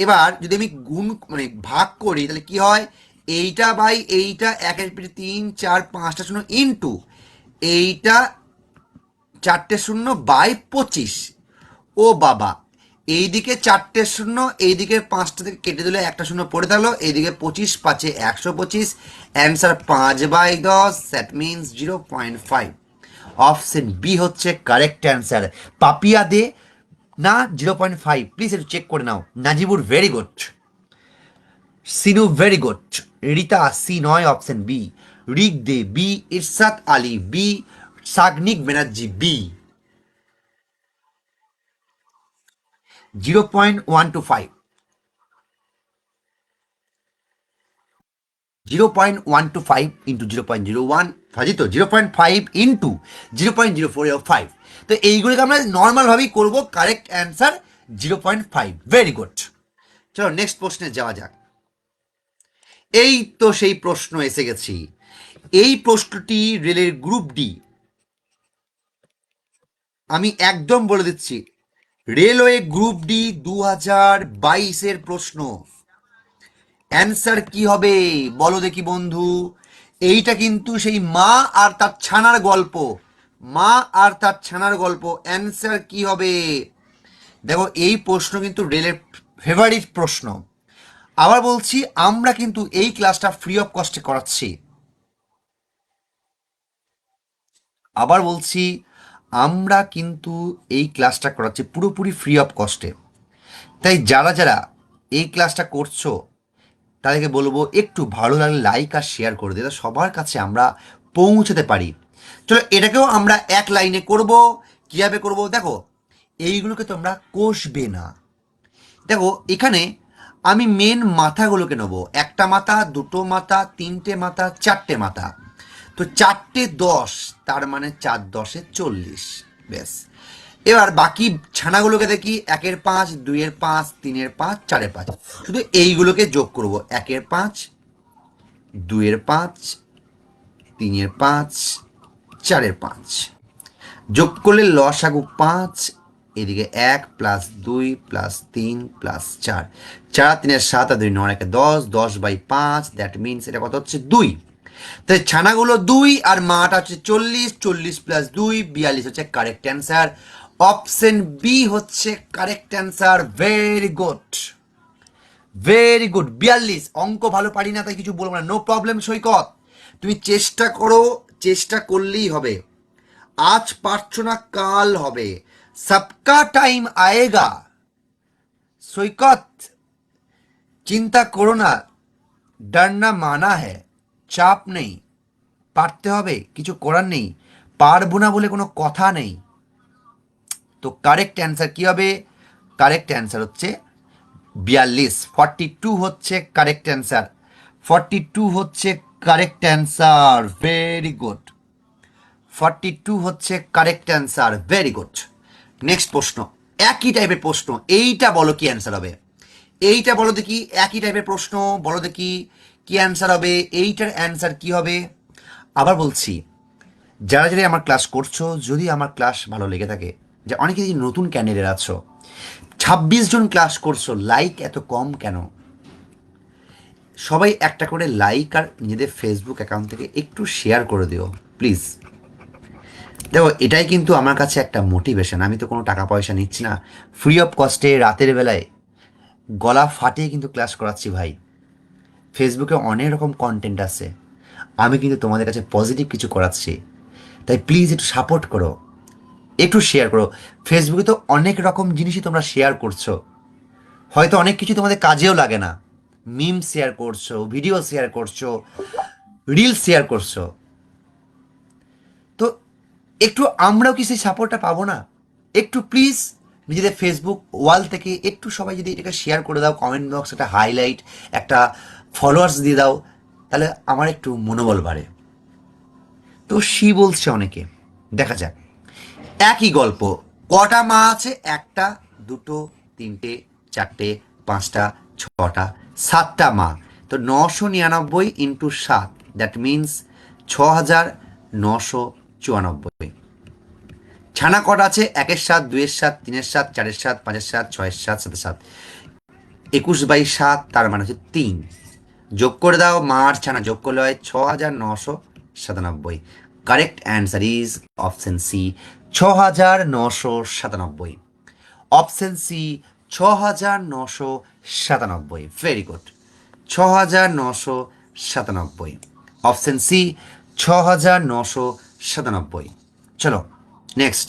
এবার যদি আমি গুণ মানে ভাগ করি তাহলে কি হয়, এইটা বাই এইটা, একের পিঠে 3 4 5টা শূন্য ইন্টু এইটা 4টে শূন্য বাই 25। ও বাবা, এইদিকে 4টে শূন্য, এইদিকে 5টা থেকে কেটে দিলে একটা শূন্য পড়ে থাকলো, এইদিকে 25 5 125। Answer 5/10, that means 0.5। Option B হচ্ছে কারেক্ট অ্যান্সার। পাপিয়া দে না 0.5, প্লিজ একটু চেক করে নাও। Najibur very good, Sinu very good, Rita C নয়, option B. Rik Dey B, Irshad Ali B, Sagnik Banerjee B. 0.125, 0.125 into 0.01, ভাজি তো 0.5 ইন্টু 0.0405। তো এইগুলোকে আমরা নর্মালভাবেই করবো। Correct answer 0.5, very good. চলো নেক্সট প্রশ্নে যাওয়া যাক। এই তো সেই প্রশ্ন এসে গেছি। এই প্রশ্নটি রেলের গ্রুপ ডি। আমি একদম বলে দিচ্ছি, রেলওয়ে গ্রুপ ডি 2022-এর প্রশ্ন। অ্যান্সার কি হবে বলো দেখি বন্ধু। এইটা কিন্তু সেই মা আর তার ছানার গল্প, মা আর তার ছানার গল্প। অ্যান্সার কি হবে দেখো, এই প্রশ্ন কিন্তু রেলের ফেভারিট প্রশ্ন। আবার বলছি, আমরা কিন্তু এই ক্লাসটা ফ্রি অফ কস্টে করাচ্ছি। আবার বলছি, আমরা কিন্তু এই ক্লাসটা করাচ্ছি পুরোপুরি ফ্রি অফ কস্টে। তাই যারা যারা এই ক্লাসটা করছো তাদেরকে বলবো একটু ভালো লাগলে লাইক আর শেয়ার করে দিতে, সবার কাছে আমরা পৌঁছতে পারি। চলো এটাকেও আমরা এক লাইনে করব। কীভাবে করব দেখো, এইগুলোকে তোমরা কষবে না। দেখো এখানে আমি মেন মাথাগুলোকে নেব, একটা মাথা, দুটো মাথা, তিনটে মাথা, 4টে মাথা। তো 4টে 10, তার মানে 4 10 40, ব্যাস। এবার বাকি ছানাগুলোকে দেখি, 1-এর 5, 2-এর 5, 3-এর 5, 4-এর 5। শুধু এইগুলোকে যোগ করব, 1-এর 5, 2-এর 5, 3-এর 5, 4-এর 5 যোগ করলে লসাগু 5। এদিকে 1 প্লাস 2 প্লাস 3 প্লাস 4, 4 3 7 আর 2 9 1 10, 10/5, দ্যাট মিনস এটা কত হচ্ছে 2। তাই ছানাগুলো 2 আর মাটা হচ্ছে 40, 40 প্লাস 2 42 হচ্ছে কারেক্ট অ্যান্সার। অপশন বি হচ্ছে correct answer. Very good, very good. 42। অঙ্ক ভালো পারি না তাই কিছু বলবো না, নো প্রবলেম সৈকত। তুমি চেষ্টা করো, চেষ্টা করলেই হবে। আজ পারছো না কাল হবে, সবকা টাইম আয়েগা। সৈকত চিন্তা করো না, ডরনা মানা হ্যায়, চাপ নেই, পারতে হবে, কিছু করার নেই, পারবো না বলে কোনো কথা নেই। তো কারেক্ট অ্যান্সার কি হবে, কারেক্ট অ্যান্সার হচ্ছে 42, 42 হচ্ছে কারেক্ট অ্যান্সার। 42 হচ্ছে কারেক্ট অ্যান্সার, ভেরি গুড। 42 হচ্ছে correct answer, very good. Next প্রশ্ন, একই টাইপের প্রশ্ন। এইটা বলো কি অ্যান্সার হবে, এইটা বলো দেখি। একই টাইপের প্রশ্ন, বলো দেখি কি অ্যান্সার হবে, এইটার অ্যান্সার কি হবে। আবার বলছি, যারা যারা আমার ক্লাস করছো, যদি আমার ক্লাস ভালো লেগে থাকে, যে অনেকে যদি নতুন ক্যান্ডিডেট আছো, 26 জন ক্লাস করছো, লাইক এত কম কেন? সবাই একটা করে লাইক আর নিজেদের ফেসবুক অ্যাকাউন্ট থেকে একটু শেয়ার করে দিও প্লিজ। দেখো, এটাই কিন্তু আমার কাছে একটা মোটিভেশন। আমি তো কোনো টাকা পয়সা নিচ্ছি না, ফ্রি অফ কস্টে রাতের বেলায় গলা ফাটিয়ে কিন্তু ক্লাস করাচ্ছি ভাই। ফেসবুকে অনেক রকম কন্টেন্ট আছে, আমি কিন্তু তোমাদের কাছে পজিটিভ কিছু করাচ্ছি। তাই প্লিজ একটু সাপোর্ট করো, একটু শেয়ার করো। ফেসবুকে তো অনেক রকম জিনিসই তোমরা শেয়ার করছো, হয়তো অনেক কিছু তোমাদের কাজেও লাগে না। মিম শেয়ার করছো, ভিডিও শেয়ার করছো, রিল শেয়ার করছো, তো একটু আমরাও কি সেই সাপোর্টটা পাবো না? একটু প্লিজ নিজেদের ফেসবুক ওয়াল থেকে একটু সবাই যদি এটাকে শেয়ার করে দাও, কমেন্ট বক্স একটা হাইলাইট, একটা ফলোয়ার্স দিয়ে দাও, তাহলে আমার একটু মনোবল বাড়ে। তো বলছে অনেকে, দেখা যাক। একই গল্প, কটা মা আছে? একটা, দুটো, তিনটে, চারটে, পাঁচটা, ছটা, সাতটা মা। তো 999 ইন্টু 7, দ্যাট মিনস 6994। ছানা কটা আছে? 1-এর 7, 2-এর 7, 3-এর 7, 4-এর 7, 5-এর 7, 6-এর 7, 7-এর 7, 21/7, তার মানে হচ্ছে 3। যোগ করে দাও, মা আর ছানা যোগ করলে হয় 6997। Correct answer is option C, 6997। Option C, 6997। Very good, 6997। Option C, 6997। চলো নেক্সট,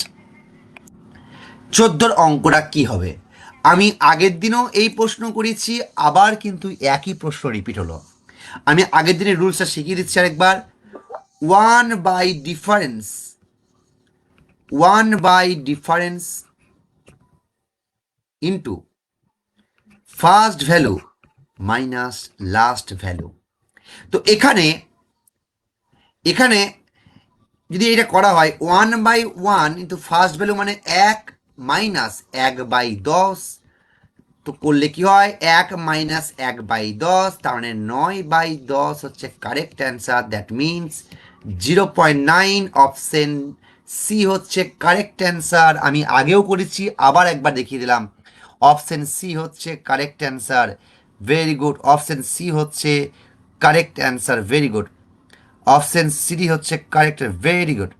14 অঙ্কটা কি হবে? আমি আগের দিনও এই প্রশ্ন করেছি, আবার কিন্তু একই প্রশ্ন রিপিট হলো। আমি আগের দিনের রুলসটা শিখিয়ে দিচ্ছি আরেকবার। Difference into first value minus last value. তো এখানে এখানে যদি এটা করা হয়, 1/1 ইন্টু ফার্স্ট ভ্যালু মানে 1 মাইনাস 1/10, তো করলে কি হয় 1 মাইনাস 1/10, তার মানে 9/10 হচ্ছে correct answer. That means 0.9। Option C হচ্ছে কারেক্ট অ্যান্সার। আমি আগেও করেছি, আবার একবার দেখিয়ে দিলাম। অপশন সি হচ্ছে correct answer. Very good, option C হচ্ছে correct answer. Very good, option C হচ্ছে correct. Very good,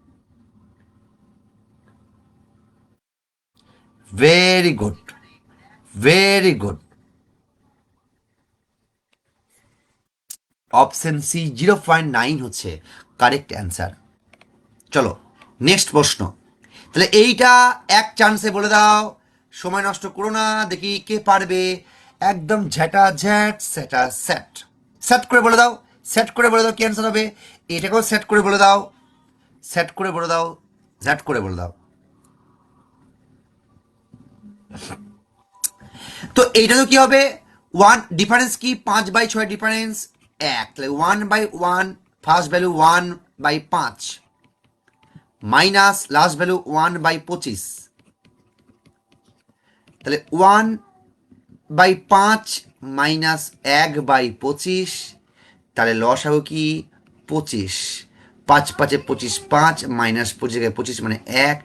very good, very good. Option C 0.9 হচ্ছে কারেক্ট অ্যান্সার। চলো নেক্সট প্রশ্ন। তাহলে এইটা এক চান্সে বলে দাও, সময় নষ্ট করো না, দেখি কে পারবে। একদম ঝ্যাটা ঝ্যাট সেটা সেট, সেট করে বলে দাও, সেট করে বলে দাও কি অ্যান্সার হবে। এটাকেও সেট করে বলে দাও, সেট করে বলে দাও, ঝ্যাট করে বলে দাও। তো এইটা তো কি হবে, ওয়ান ডিফারেন্স কি, 5/6 ডিফারেন্স 1, তাহলে 1/1 first value 1/5 minus last value 1/25, তাহলে 1/5 মাইনাস 1/25, তাহলে লস হবে কি 25। 5 5 25, 5 মাইনাস 25 মানে 1,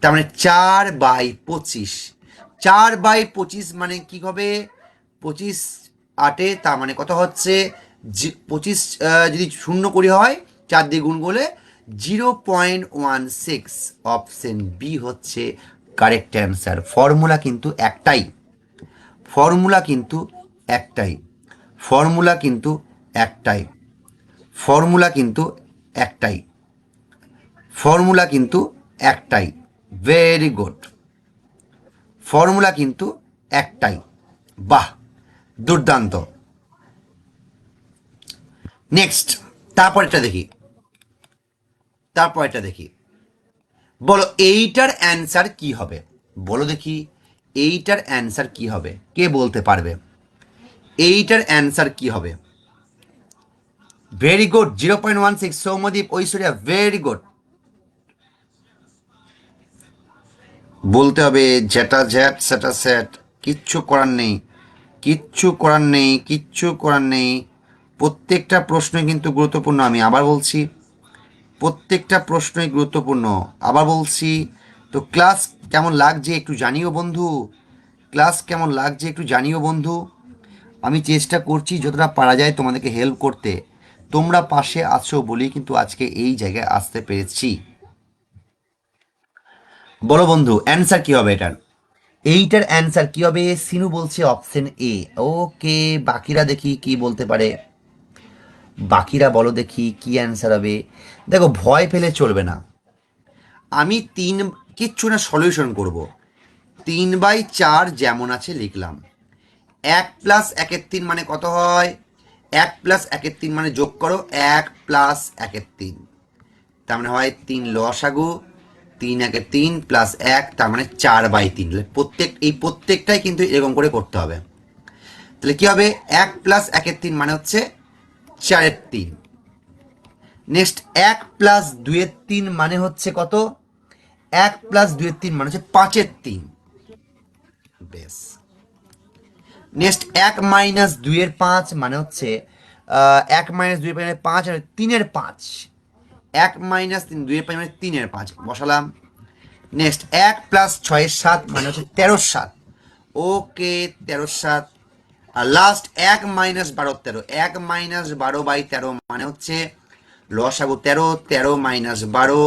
তার মানে 4/25। 4/25 মানে কি হবে, 25 8, তার মানে কত হচ্ছে 25, যদি 0 হয় 4 দিয়ে গুণ করলে 0.16। অপশন বি হচ্ছে কারেক্ট অ্যান্সার। ফর্মুলা কিন্তু একটাই, ফর্মুলা কিন্তু একটাই, ফর্মুলা কিন্তু একটাই, ফর্মুলা কিন্তু একটাই, ফর্মুলা কিন্তু একটাই। ভেরি গুড, ফর্মুলা কিন্তু একটাই। বাহ, দুর্দান্ত। নেক্সট, তারপরটা দেখি, তারপরটা দেখি। বলো এইটার অ্যান্সার কি হবে, বলো দেখি এইটার অ্যান্সার কি হবে, কে বলতে পারবে এইটার অ্যান্সার কি হবে? Very good, 0.16। Soumyadip, Aishwarya, very good. বলতে হবে যেটা জ্যাট সেটা স্যাট, কিচ্ছু করার নেই, কিচ্ছু করার নেই, কিচ্ছু করার নেই। প্রত্যেকটা প্রশ্নই কিন্তু গুরুত্বপূর্ণ, আমি আবার বলছি, প্রত্যেকটা প্রশ্নই গুরুত্বপূর্ণ, আবার বলছি। তো ক্লাস কেমন লাগছে একটু জানিও বন্ধু। ক্লাস কেমন লাগছে একটু জানিও বন্ধু। আমি চেষ্টা করছি যতটা পারা যায় তোমাদেরকে হেল্প করতে। তোমরা পাশে আছো বলেই কিন্তু আজকে এই জায়গায় আসতে পেরেছি। বলো বন্ধু, অ্যান্সার কি হবে এটার? এইটার অ্যান্সার কি হবে? সিনু বলছে অপশন এ। ওকে, বাকিরা দেখি কি বলতে পারে। বাকিরা বলো দেখি কি অ্যান্সার হবে। দেখো, ভয় পেলে চলবে না। আমি কিচ্ছু না, সলিউশন করব। 3/4 যেমন আছে লিখলাম। 1+1/3 মানে কত হয়? 1+1/3 মানে যোগ করো, 1+1/3, তার মানে হয় 3 লসাগু। 3×1=3 +1, তার মানে 4/3। প্রত্যেকটাই কিন্তু এরকম করে করতে হবে। তাহলে কি হবে? 1+1/3 মানে হচ্ছে 4/3। নেক্সট 1+2/3 মানে হচ্ছে কত? 1+2/3 মানে হচ্ছে 5/3। বেশ। নেক্সট 1-2/5 মানে হচ্ছে 1-2 মানে 5 আর 3/5। 1-3 2/5 মানে 3/5 বসালাম। নেক্সট 1+6=7 মানে হচ্ছে 13/7। ওকে, 13/7। আর লাস্ট 1-12 1-12/13 মানে হচ্ছে লসাগু 13, 13-12,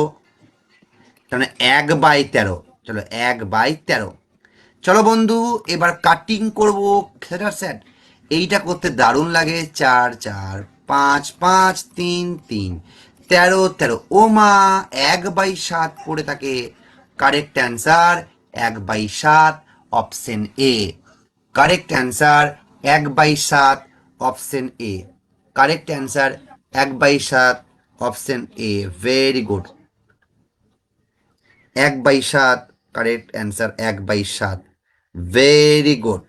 তাহলে 1/13। চলো 1/13। চলো বন্ধু, এবার কাটিং করবো। সেটার সেট এইটা করতে দারুণ লাগে। 4, 4, 5, 5, 3, 3, 13, 13। ও মা, 1/7 করে থাকে। Correct answer 1/7, option A. Correct answer 1/7, option A. Correct answer 1/7, option A. Very good. 1/7, correct answer 1/7। Very good,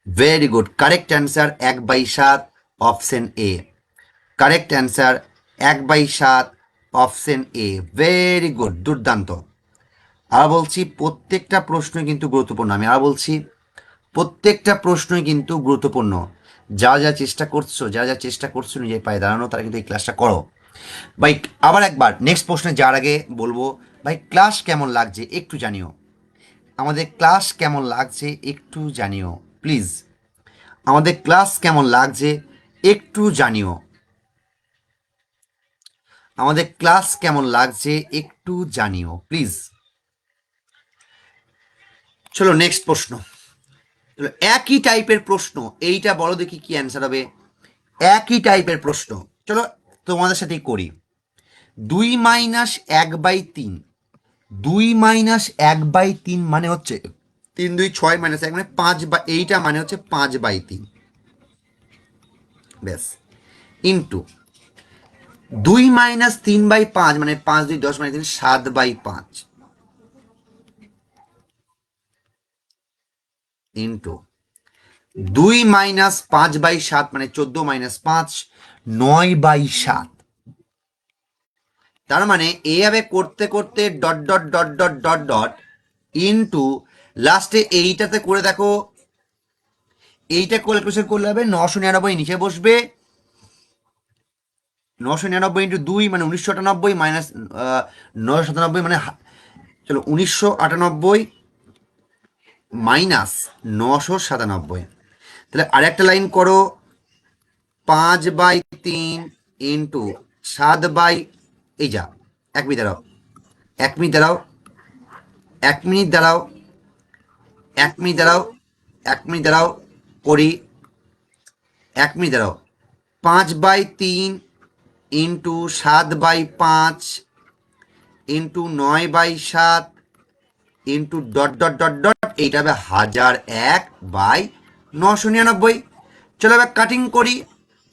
very good. Correct answer 1/7, option A. Correct answer 1/7, option A. Very good, দুর্দান্ত। আর বলছি প্রত্যেকটা প্রশ্নই কিন্তু গুরুত্বপূর্ণ। আমি আর বলছি প্রত্যেকটা প্রশ্নই কিন্তু গুরুত্বপূর্ণ। যা যা চেষ্টা করছো নিজের পায়ে দাঁড়ানো, তারা কিন্তু এই ক্লাসটা করো। ভাই, আবার একবার নেক্সট প্রশ্নে যাওয়ার আগে বলবো, ভাই ক্লাস কেমন লাগছে একটু জানিও। আমাদের ক্লাস কেমন লাগছে একটু জানিও প্লিজ। আমাদের ক্লাস কেমন লাগছে একটু জানিও। আমাদের ক্লাস কেমন লাগছে একটু জানিও প্লিজ। চলো নেক্সট প্রশ্ন। চলো, একই টাইপের প্রশ্ন। এইটা বলো দেখি কি অ্যান্সার হবে। একই টাইপের প্রশ্ন। চলো তোমাদের সাথেই করি। 2-1/3। 2-1/3 মানে হচ্ছে 3, 2, 6 - 1 মানে 5, বা এইটা মানে হচ্ছে 5/3। ব্যাস। ইন্টু 2-3/5 মানে 5, 2, 10 মানে 7/5। ইন্টু 2-5/7 মানে 14-5, 9/7। তার মানে এইভাবে করতে করতে dot dot dot dot dot dot into লাস্টে এইটাতে করে দেখো। এইটা ক্যালকুলেশন করলে হবে 999 নিচে বসবে। 999 × 2 মানে 1998 মাইনাস 997 মানে চলো 1998 মাইনাস 997। তাহলে আরেকটা লাইন করো। 5/3 ইন্টু 7 এই যা। 1 মিনিট দাঁড়াও, 1 মিনিট দাঁড়াও, 1 মিনিট দাঁড়াও, 1 মিনিট দাঁড়াও, 1 মিনিট দাঁড়াও করি। 1 মিনিট দাঁড়াও। 5/3 into 7/5 into 9/7 into dot dot dot dot, এইটা হবে 1001/999। চলো এবার কাটিং করি।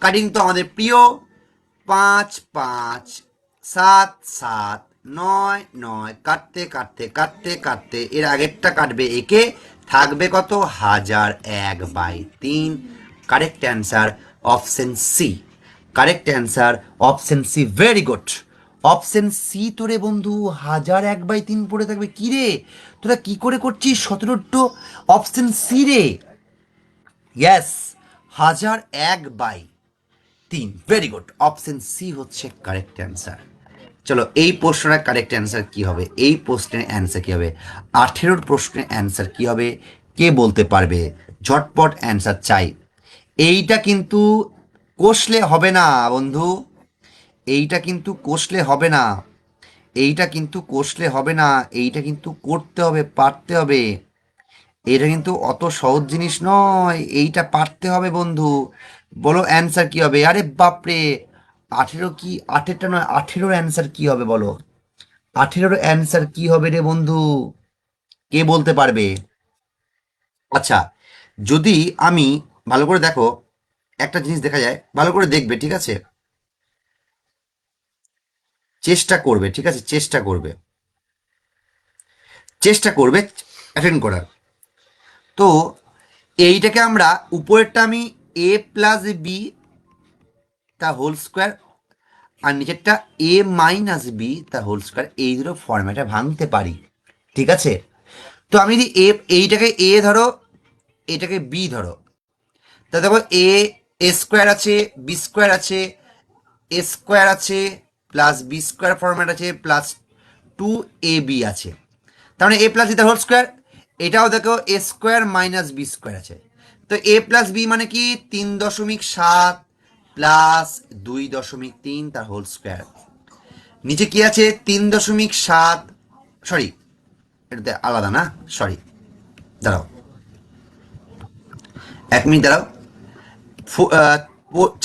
কাটিং তো আমাদের প্রিয়। 5, 5, 7, 7, 9, 9 কাটতে কাটতে কাটতে কাটতে এর আগেরটা কাটবে একে, থাকবে কত? 1001/3। Correct answer option C. Correct answer option C. Very good. Option C তোরে বন্ধু 1001/3 পড়ে থাকবে। কি রে, তোরা কি করে করছিস 17? অপশন সি রে। Yes, 1001/3। Very good, option C হচ্ছে কারেক্ট অ্যান্সার। চলো এই প্রশ্নের কারেক্ট অ্যান্সার কি হবে, এই প্রশ্নের অ্যান্সার কি হবে, 18 প্রশ্নের অ্যান্সার কি হবে, কে বলতে পারবে? ঝটপট অ্যান্সার চাই। এইটা কিন্তু কষলে হবে না বন্ধু, এইটা কিন্তু কষলে হবে না, এইটা কিন্তু কষলে হবে না, এইটা কিন্তু করতে হবে, পারতে হবে। এটা কিন্তু অত সহজ জিনিস নয়, এইটা পারতে হবে বন্ধু। বলো অ্যান্সার কি হবে? আরে বাপরে, 18 কি, 18টা নয়, 18-র অ্যান্সার কি হবে বলো? 18-র অ্যান্সার কি হবে রে বন্ধু? কে বলতে পারবে? আচ্ছা, যদি আমি ভালো করে দেখো, একটা জিনিস দেখা যায়, ভালো করে দেখবে, ঠিক আছে? চেষ্টা করবে, ঠিক আছে, চেষ্টা করবে, চেষ্টা করবে অ্যাটেন্ড করার। তো এইটাকে আমরা, উপরেরটা আমি এ প্লাস বি তা হোল স্কোয়ার, আর নিচেরটা এ মাইনাস বি তা হোল স্কোয়ার, এই দুটো ফর্ম্যাটে ভাঙতে পারি, ঠিক আছে? তো আমি যদি এইটাকে এ ধরো, এটাকে বি ধরো, তা দেখো এ স্কোয়ার আছে, বি স্কোয়ার আছে, এ স্কোয়ার আছে, প্লাস বি স্কোয়ার ফর্ম্যাট আছে, প্লাস 2ab আছে। তার মানে এ প্লাস বি তার হোল স্কোয়ার। এটাও দেখো এ স্কোয়ার মাইনাস বি স্কোয়ার আছে। তো এ প্লাস বি মানে কি 3.7 প্লাস 2.3 তার হোল স্কোয়ার। নিচে কি আছে 3.7, সরি এটা আলাদা না, সরি, দাঁড়াও 1 মিনিট দাঁড়াও।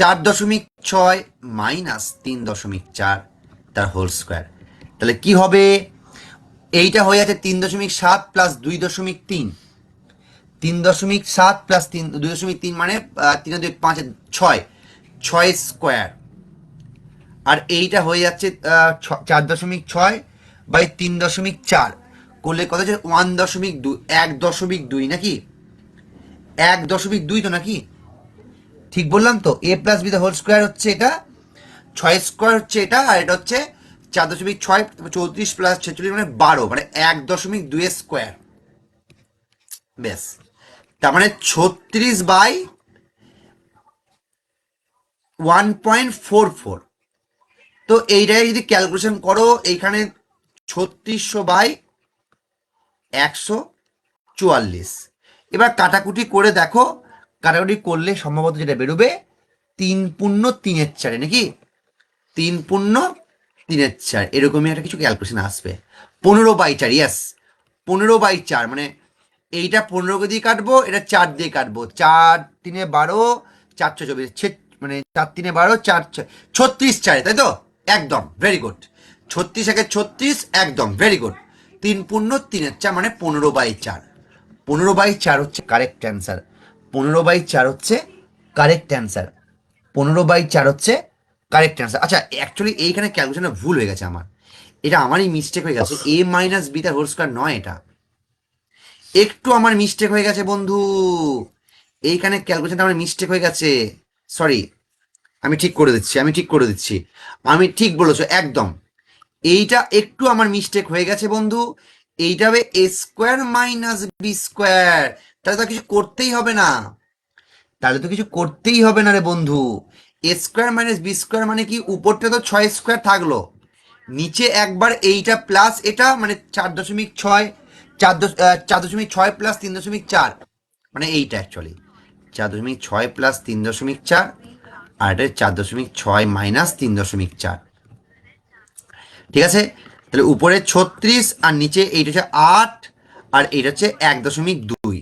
4.6 মাইনাস 3.4 তার হোল স্কোয়ার। তাহলে কি হবে? এইটা হয়ে যাচ্ছে 3.7 প্লাস 2.3, 3.7 প্লাস 2.3 মানে 3 2 5 6, 6 স্কোয়ার। আর এইটা হয়ে যাচ্ছে 4.6 বাই 3.4, করলে কত হচ্ছে 1.2, 1.2 নাকি, 1.2 তো নাকি? ঠিক বললাম তো? A plus B the whole square হচ্ছে এটা, 6 স্কোয়ার হচ্ছে এটা, আর এটা হচ্ছে 4.6, 34 প্লাস 46 মানে 12, মানে 1.2 স্কোয়ার। ব্যাস, তার মানে 36/1.44। তো এইটাই যদি ক্যালকুলেশন করো, এইখানে 36/144। এবার কাটাকুটি করে দেখো, কাটাকুটি করলে সম্ভবত যেটা বেরোবে 3×3 নাকি, 3×3 এরকমই একটা কিছু ক্যালকুলেশন আসবে। 15/4, ইয়াস, 15/4 মানে এইটা 15 দিয়ে কাটবো, এটা 4 দিয়ে কাটবো, 4×3 = 12, 4×6 = 24, মানে 4×3 = 12, 4×36, তাই তো? একদম ভেরি গুড, 36×36, একদম ভেরি গুড। 3×3 মানে 15/4, 15/4 হচ্ছে কারেক্ট অ্যান্সার, 15/4 হচ্ছে কারেক্ট অ্যান্সার, 15/4 হচ্ছে কারেক্ট অ্যান্সার। আচ্ছা, অ্যাকচুয়ালি এইখানে ক্যালকুলেশনটা ভুল হয়ে গেছে আমার, এটা আমারই মিস্টেক হয়ে গেছে, এ মাইনাস বি তার হোল স্কোয়ার নয়, এটা একটু আমার মিস্টেক হয়ে গেছে বন্ধু, এইখানে ক্যালকুলেশনটা আমার মিস্টেক হয়ে গেছে, সরি। আমি ঠিক করে দিচ্ছি, আমি ঠিক করে দিচ্ছি, আমি ঠিক বলেছো একদম। এইটা একটু আমার মিস্টেক হয়ে গেছে বন্ধু, এইটা হবে এ স্কোয়ার মাইনাস বি স্কোয়ার। তাহলে তো কিছু করতেই হবে না, তাহলে তো কিছু করতেই হবে না রে বন্ধু। এ স্কোয়ার মাইনাস বি স্কোয়ার মানে কি, উপরটা তো 6 স্কোয়ার থাকলো, নিচে একবার এইটা প্লাস এটা, মানে 4.6, 4.6 প্লাস 3.4, মানে এইটা অ্যাকচুয়ালি 4.6 প্লাস 3.4, আর এটা 4.6 মাইনাস 3.4, ঠিক আছে? তাহলে উপরে 36 আর নিচে এইটা হচ্ছে 8, আর এইটা হচ্ছে 1.2,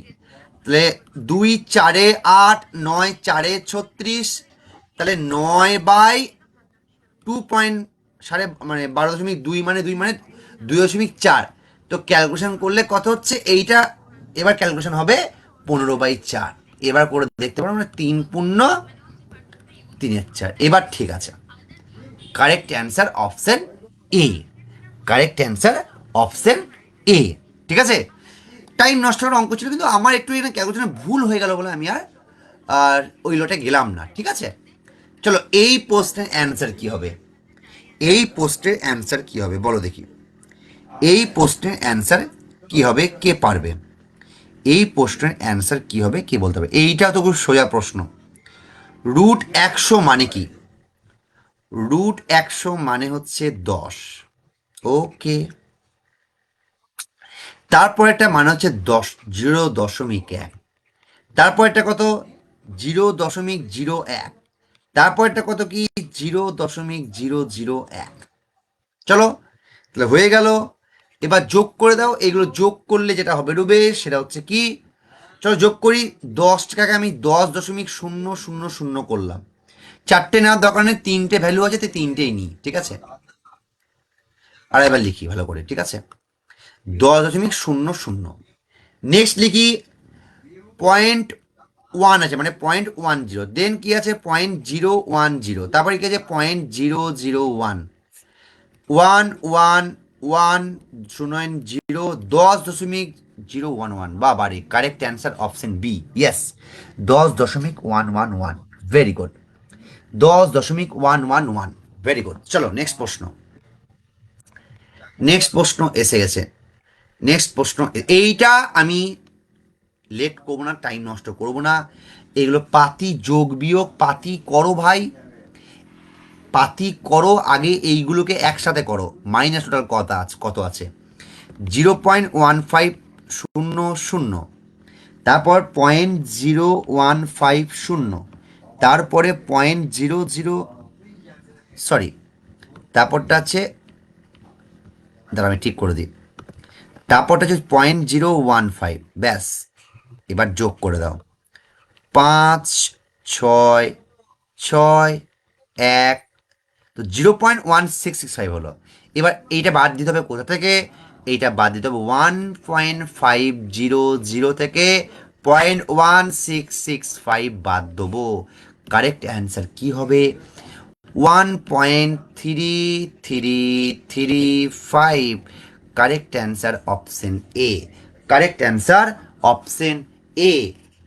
তাহলে 2×4 = 8, 9×4 = 36, তাহলে 9/2 সাড়ে মানে 12.2 মানে 2 মানে 2.4। তো ক্যালকুলেশন করলে কত হচ্ছে এইটা, এবার ক্যালকুলেশন হবে 15/4। এবার করে দেখতে পারো, মানে 3×3 = 4। এবার ঠিক আছে, correct answer option A, correct answer option A, ঠিক আছে? টাইম নষ্ট করার অঙ্ক ছিল, কিন্তু আমার একটু এখানে ক্যালকুলেশনে ভুল হয়ে গেল বলে আমি আর আর ওই লটে গেলাম না, ঠিক আছে? চলো এই প্রশ্নের অ্যান্সার কি হবে, এই প্রশ্নের অ্যান্সার কি হবে বলো দেখি, এই প্রশ্নের অ্যান্সার কি হবে, কে পারবে? এই প্রশ্নের অ্যান্সার কি হবে, কে বলতে হবে? এইটা তো খুব সোজা প্রশ্ন। √100 মানে কি? রুট 100 মানে হচ্ছে 10। ওকে, তারপর একটা মানে হচ্ছে 0.1, তারপর একটা কত 0.01, তারপর একটা কত কি 0.001। চলো, তাহলে হয়ে গেল। এবার যোগ করে দাও, এগুলো যোগ করলে যেটা হবে রুবে সেটা হচ্ছে কি, চলো যোগ করি। 10 টাকাকে আমি 10.000 করলাম। চারটে নেওয়ার দরকার নেই, তিনটে ভ্যালু আছে, তো তিনটেই নিই, ঠিক আছে। আর এবার লিখি ভালো করে, ঠিক আছে। 10.00। নেক্সট লিখি 0.1 আছে, মানে 0.10, দেন কি আছে 0.010, তারপরে কি আছে 0.001, 1 1 1 0 10.011। বাবারে, correct answer option B, yes, 10.111। Very good, 10.111, very good. চলো নেক্সট প্রশ্ন, নেক্সট প্রশ্ন এসে গেছে। নেক্সট প্রশ্ন, এইটা আমি লেট করবো না, টাইম নষ্ট করবো না। এগুলো পাতি যোগ বিয়োগ, পাতি করো ভাই, পাতি করো আগে, এইগুলোকে একসাথে করো। মাইনাস টোটাল কত আছে 0.1500, তারপর 0.0150, তারপরে 0.00, সরি, তারপরটা আছে, দাঁড়া আমি ঠিক করে দিই, তারপরটা হচ্ছে 0.015, ব্যাস। এবার যোগ করে দাও, 5 6 6 1, তো 0.1665 হলো। এবার এইটা বাদ দিতে হবে কোথা থেকে, এইটা বাদ দিতে হবে 1.500 থেকে 0.1665 বাদ দেবো। কারেক্ট অ্যান্সার কি হবে 1.3335। Correct answer option A, correct answer option A,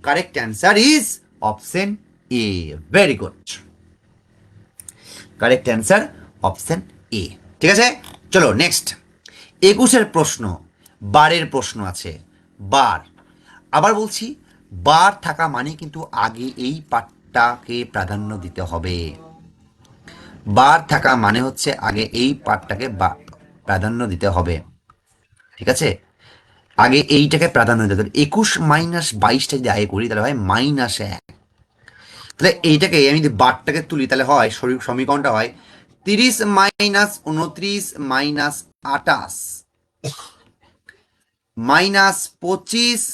correct answer is option A. Very good, correct answer option A, ঠিক আছে। চলো নেক্সট 21 প্রশ্ন, বারের প্রশ্ন আছে। বার, আবার বলছি, বার থাকা মানে কিন্তু আগে এই পাঠটাকে প্রাধান্য দিতে হবে। বার থাকা মানে হচ্ছে আগে এই পার্টটাকে প্রাধান্য দিতে হবে, ঠিক আছে। আগে এইটাকে প্রাধান্য দিতে হবে। 21 - 22টা যদি আগে করি তাহলে হয় -1। তাহলে এইটাকে আমি যদি বারটাকে তুলি তাহলে হয়, সমীকরণটা হয় 30 - 29 - 28 -25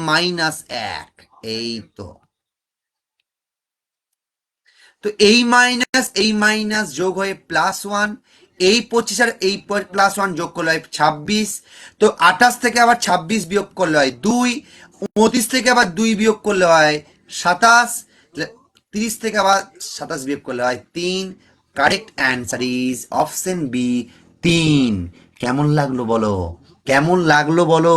-1। এই তো, তো এই মাইনাস যোগ হয়ে +1, এই 25 আর এই +1 যোগ করলে হয় 26। তো 28 থেকে আবার 26 বিয়োগ করলে হয় 2, 29 থেকে আবার 2 বিয়োগ করলে হয় 27, 30 থেকে আবার 27 বিয়োগ করলে হয় 3। Correct answer is option B, 3। কেমন লাগলো বলো, কেমন লাগলো বলো।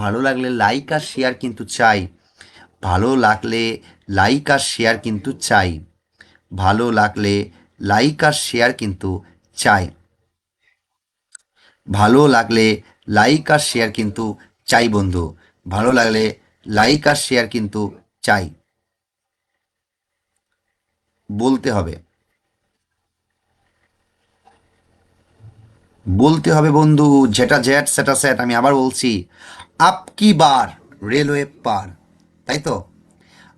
ভালো লাগলে লাইক আর শেয়ার কিন্তু চাই, ভালো লাগলে লাইক আর শেয়ার কিন্তু চাই, ভালো লাগলে লাইক আর শেয়ার কিন্তু চাই, ভালো লাগলে লাইক আর শেয়ার কিন্তু চাই বন্ধু, ভালো লাগলে লাইক আর শেয়ার কিন্তু চাই, বলতে হবে, বলতে হবে বন্ধু, যেটা জ্যাট সেটা স্যাট। আমি আবার বলছি, আপ কি বার রেলওয়ে পার, তাই তো,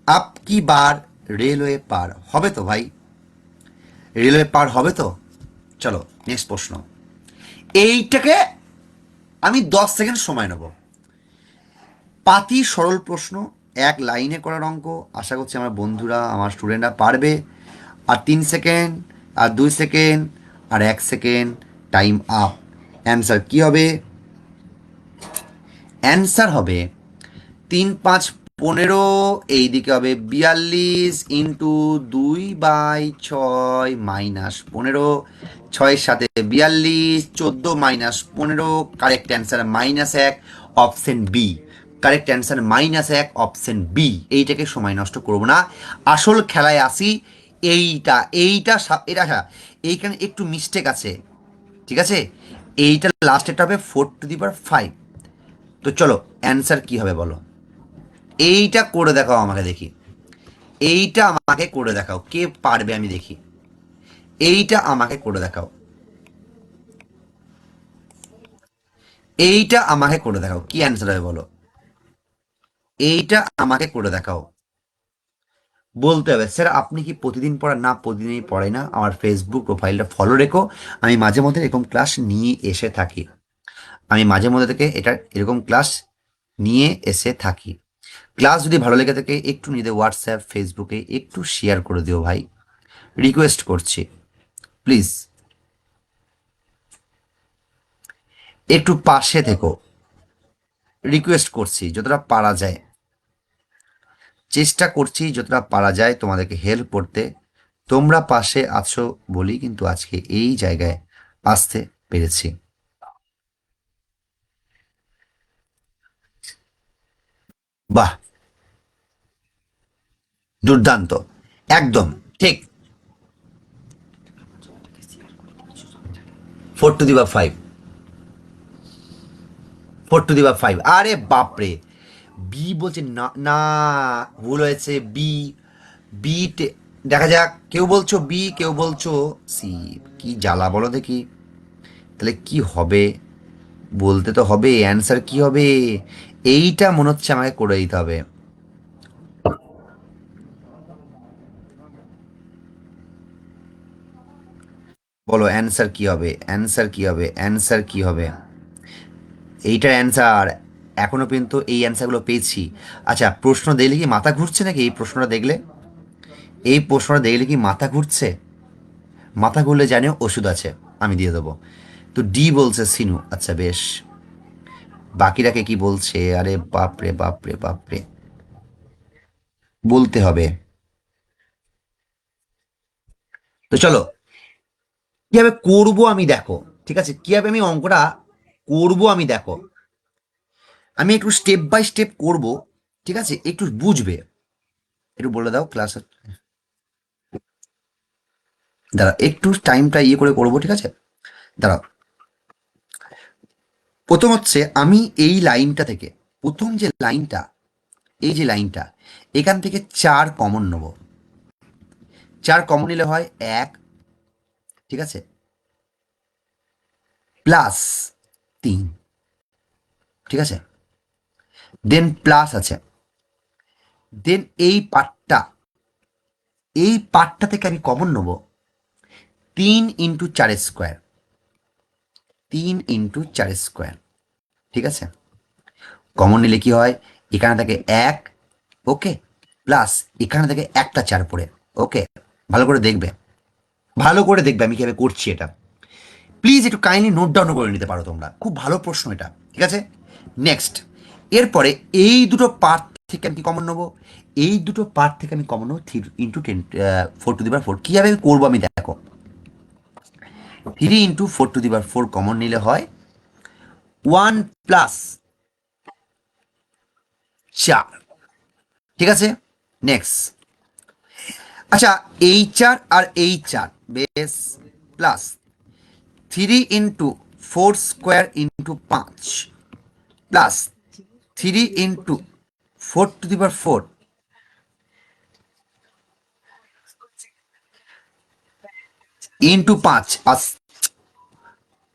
আপ কি বার রেলওয়ে পার হবে তো ভাই, রেলওয়ে পার হবে তো। চলো নেক্সট প্রশ্ন, এইটাকে আমি 10 সেকেন্ড সময় নেব। পাতি সরল প্রশ্ন, এক লাইনে করার অঙ্ক, আশা করছি আমার বন্ধুরা, আমার স্টুডেন্টরা পারবে। আর 3 সেকেন্ড, আর 2 সেকেন্ড, আর 1 সেকেন্ড, টাইম আপ। অ্যান্সার কি হবে, অ্যান্সার হবে 3 5 15, এইদিকে হবে 42 into 2/6 -15, 6 7 42, 14 - 15। Correct answer -1, option B. Correct answer -1, option B. এইটাকে সময় নষ্ট করবো না, আসল খেলায় আসি। এইটা এইটা এটা, হ্যাঁ, এইখানে একটু মিস্টেক আছে, ঠিক আছে। এইটা লাস্টেরটা হবে 4⁵। তো চলো অ্যান্সার কি হবে বলো, এইটা করে দেখাও আমাকে দেখি, এইটা আমাকে করে দেখাও, কে পারবে আমি দেখি। এইটা আমাকে করে দেখাও, এইটা আমাকে করে দেখাও, কি অ্যান্সার হবে বলো? এইটা আমাকে করে দেখাও। বলতে হবে স্যার আপনি কি প্রতিদিন পড়ান? না, প্রতিদিনই পড়াই না, আমার ফেসবুক প্রোফাইলটা ফলো রেখো, আমি মাঝে মধ্যে এরকম ক্লাস নিয়ে এসে থাকি, আমি মাঝে মধ্যে থেকে এটা এরকম ক্লাস নিয়ে এসে থাকি। ক্লাস যদি ভালো লেগে থাকে একটু নিজেদের হোয়াটসঅ্যাপ ফেসবুকে একটু শেয়ার করে দিও ভাই, রিকোয়েস্ট করছি প্লিজ, একটু পাশে থেকো, রিকোয়েস্ট করছি যতটা পারা যায়, চেষ্টা করছি যতটা পারা যায় তোমাদেরকে হেল্প করতে। তোমরা পাশে আছো বলেই কিন্তু আজকে এই জায়গায় আসতে পেরেছি। বাহ, দুর্দান্ত, একদম ঠিক। 4 to the 5, 4 to the 5, আরে বাপরে, বি বলছে না, না ভুল হয়েছে, বি, বি, দেখা যাক, কেউ বলছো বি, কেউ বলছো সি, কি জ্বালা বলো দেখি, তাহলে কি হবে? বলতে তো হবে অ্যান্সার কি হবে। এইটা মনে হচ্ছে আমাকে করে দিতে হবে। বলো অ্যান্সার কি হবে, অ্যান্সার কি হবে, অ্যান্সার কি হবে? এইটার অ্যান্সার, এখনো পর্যন্ত এই অ্যান্সারগুলো পেয়েছি। আচ্ছা, প্রশ্ন দেখলে কি মাথা ঘুরছে নাকি? এই প্রশ্নটা দেখলে, এই প্রশ্নটা দেখলে কি মাথা ঘুরছে? মাথা ঘুরলে জানিও ওষুধ আছে, আমি দিয়ে দেবো। তো ডি বলছে সিনু, আচ্ছা বেশ, বাকিরাকে কি বলছে? আরে বাপরে বাপরে বাপরে, বলতে হবে। তো চলো, কিভাবে করবো আমি দেখো, ঠিক আছে, কিভাবে আমি অঙ্কটা করবো আমি দেখো, আমি একটু স্টেপ বাই স্টেপ করব, ঠিক আছে, একটু বুঝবে, একটু বলে দাও ক্লাস। দাঁড়া একটু টাইমটা ইয়ে করে করবো, ঠিক আছে, দাঁড়াও। প্রথম হচ্ছে আমি এই লাইনটা থেকে, প্রথম যে লাইনটা, এই যে লাইনটা, এখান থেকে 4 কমন নেব। 4 কমন নিলে হয় 1, ঠিক আছে, প্লাস 3, ঠিক আছে, দেন প্লাস আছে, দেন এই পার্টটা, এই পার্টটা থেকে আমি কমন নেব 3 × 4 স্কোয়ার, 3 × 4 স্কোয়ার, ঠিক আছে। কমন নিলে কি হয়, এখানে থাকে 1, ওকে, প্লাস এখানে থেকে একটা 4 পড়ে, ওকে। ভালো করে দেখবে, ভালো করে দেখবে আমি কিভাবে করছি এটা, প্লিজ একটু কাইন্ডলি নোট ডাউন করে নিতে পারো তোমরা, খুব ভালো প্রশ্ন এটা, ঠিক আছে। নেক্সট, এরপরে এই দুটো পার্ট থেকে আমি কি কমন নেবো, এই দুটো পার্ট থেকে আমি কমন নেবো 3 × 10, 4 to the 4, কীভাবে করবো আমি দেখো। 3 × 4 to the 4 কমন নিলে হয় 1 প্লাস 4, ঠিক আছে। নেক্সট, আচ্ছা, এই 4 আর এই 4 বেশ, plus 3 × 4 square × 5, plus 3 × 4 to the 4 × 5,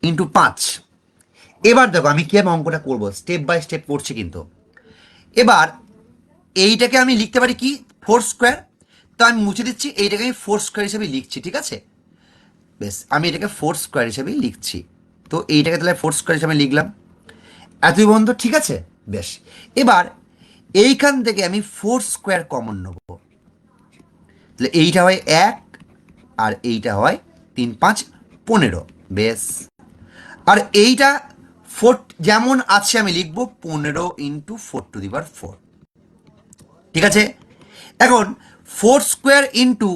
× 5। এবার দেখো আমি কিভাবে অঙ্কটা করবো, স্টেপ বাই স্টেপ করছি কিন্তু। এবার এইটাকে আমি লিখতে পারি কি 4 স্কোয়ার, তো আমি মুছে দিচ্ছি, এইটাকে আমি 4 স্কোয়ার হিসেবে লিখছি, ঠিক আছে। বেশ, আমি এটাকে 4 স্কোয়ার হিসেবেই লিখছি, তো এইটাকে তাহলে 4 স্কোয়ার হিসেবে লিখলাম, এতই বন্ধ, ঠিক আছে। বেশ, এবার এইখান থেকে আমি 4 স্কোয়ার কমন নেব, তাহলে এইটা হয় 1, আর এইটা হয় 3 × 5 = 15, বেশ। আর এইটা 4 যেমন আছে আমি লিখবো 15 × 4 to the 4, ঠিক আছে। এখন 4 স্কোয়ার ইন্টু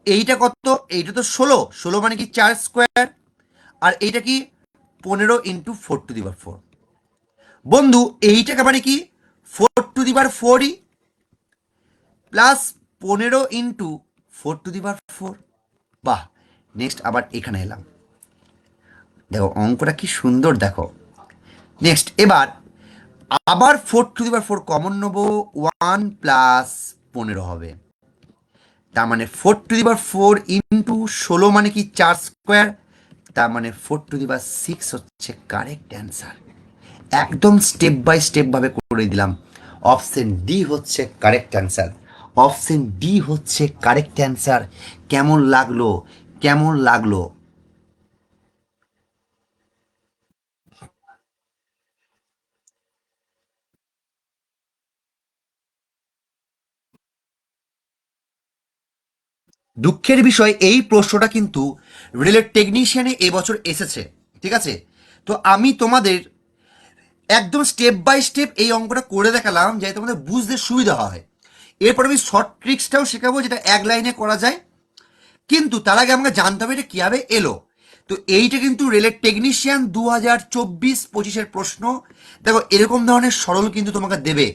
এইটা কত, এইটা তো 16, 16 মানে কি 4 স্কোয়ার, আর এইটা কি 15 × 4 to the 4, বন্ধু এইটাকে মানে কি 4 to the 4ই, plus 15 × 4 to the 4, বাহ। নেক্সট আবার এখানে এলাম, দেখো অঙ্কটা কি সুন্দর দেখো। নেক্সট, এবার আবার 4 to the 4 কমন নেবো, 1 প্লাস 15 হবে, তার মানে 4⁴ ইন্টু 16 মানে কি 4², তার মানে 4⁶ হচ্ছে কারেক্ট অ্যান্সার। একদম স্টেপ বাই স্টেপ ভাবে করে দিলাম। অপশন ডি হচ্ছে কারেক্ট অ্যান্সার। অপশন ডি হচ্ছে কারেক্ট অ্যান্সার। কেমন লাগলো? কেমন লাগলো? দুঃখের বিষয় এই প্রশ্নটা কিন্তু রেলের টেকনিশিয়ানে এবছর এসেছে, ঠিক আছে? তো আমি তোমাদের একদম স্টেপ বাই স্টেপ এই অঙ্কটা করে দেখালাম যাতে তোমাদের বুঝতে সুবিধা হয়। এরপর আমি শর্ট ট্রিক্সটাও শেখাবো যেটা এক লাইনে করা যায়, কিন্তু তার আগে আমাকে জানতে হবে এটা কিভাবে এলো। তো এইটা কিন্তু রেলের টেকনিশিয়ান 2024-25-এর প্রশ্ন। দেখো এরকম ধরনের সরল কিন্তু তোমাকে দেবে।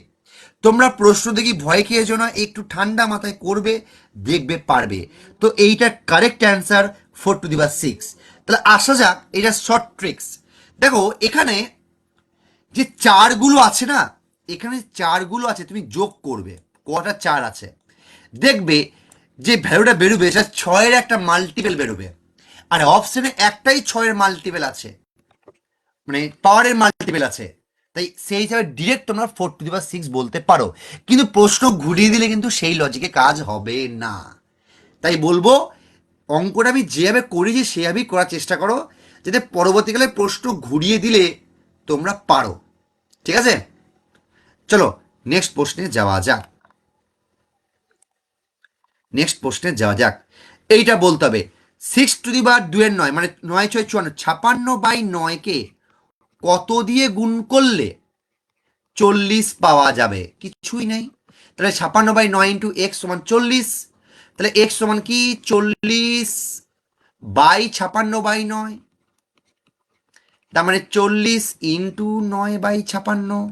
তোমরা প্রশ্ন দেখি ভয় খেয়েছো না, একটু ঠান্ডা মাথায় করবে, দেখবে পারবে। তো এইটার কারেক্ট অ্যান্সার 4⁶। তাহলে আসা যাক এটা শর্ট ট্রিক্স। দেখো এখানে যে চারগুলো আছে না, এখানে চারগুলো আছে, তুমি যোগ করবে কটা চার আছে, দেখবে যে ভ্যালুটা বেরোবে সেটা 6-এর একটা মাল্টিপেল বেরোবে। আর অপশনে একটাই 6-এর মাল্টিপেল আছে, মানে পাওয়ারের মাল্টিপেল আছে। তাই সেই হিসাবে ডিরেক্ট তোমরা 4⁶ বলতে পারো, কিন্তু প্রশ্ন ঘুরিয়ে দিলে কিন্তু সেই লজিকে কাজ হবে না। তাই বলবো অঙ্কটা আমি যেভাবে করেছি সেভাবেই করার চেষ্টা করো, যাতে পরবর্তীকালে প্রশ্ন ঘুরিয়ে দিলে তোমরা পারো। ঠিক আছে, চলো নেক্সট প্রশ্নে যাওয়া যাক। নেক্সট প্রশ্নে যাওয়া যাক। এইটা বলতে হবে 6⁴ মানে 9×6 = 56/9 কে কত দিয়ে গুণ করলে 40 পাওয়া যাবে? কিছুই নেই। তাহলে 56/9 ইন্টু এক্স সমান 40। তাহলে এক্স সমান কি 40/56/9, তার মানে 40 × 9/56।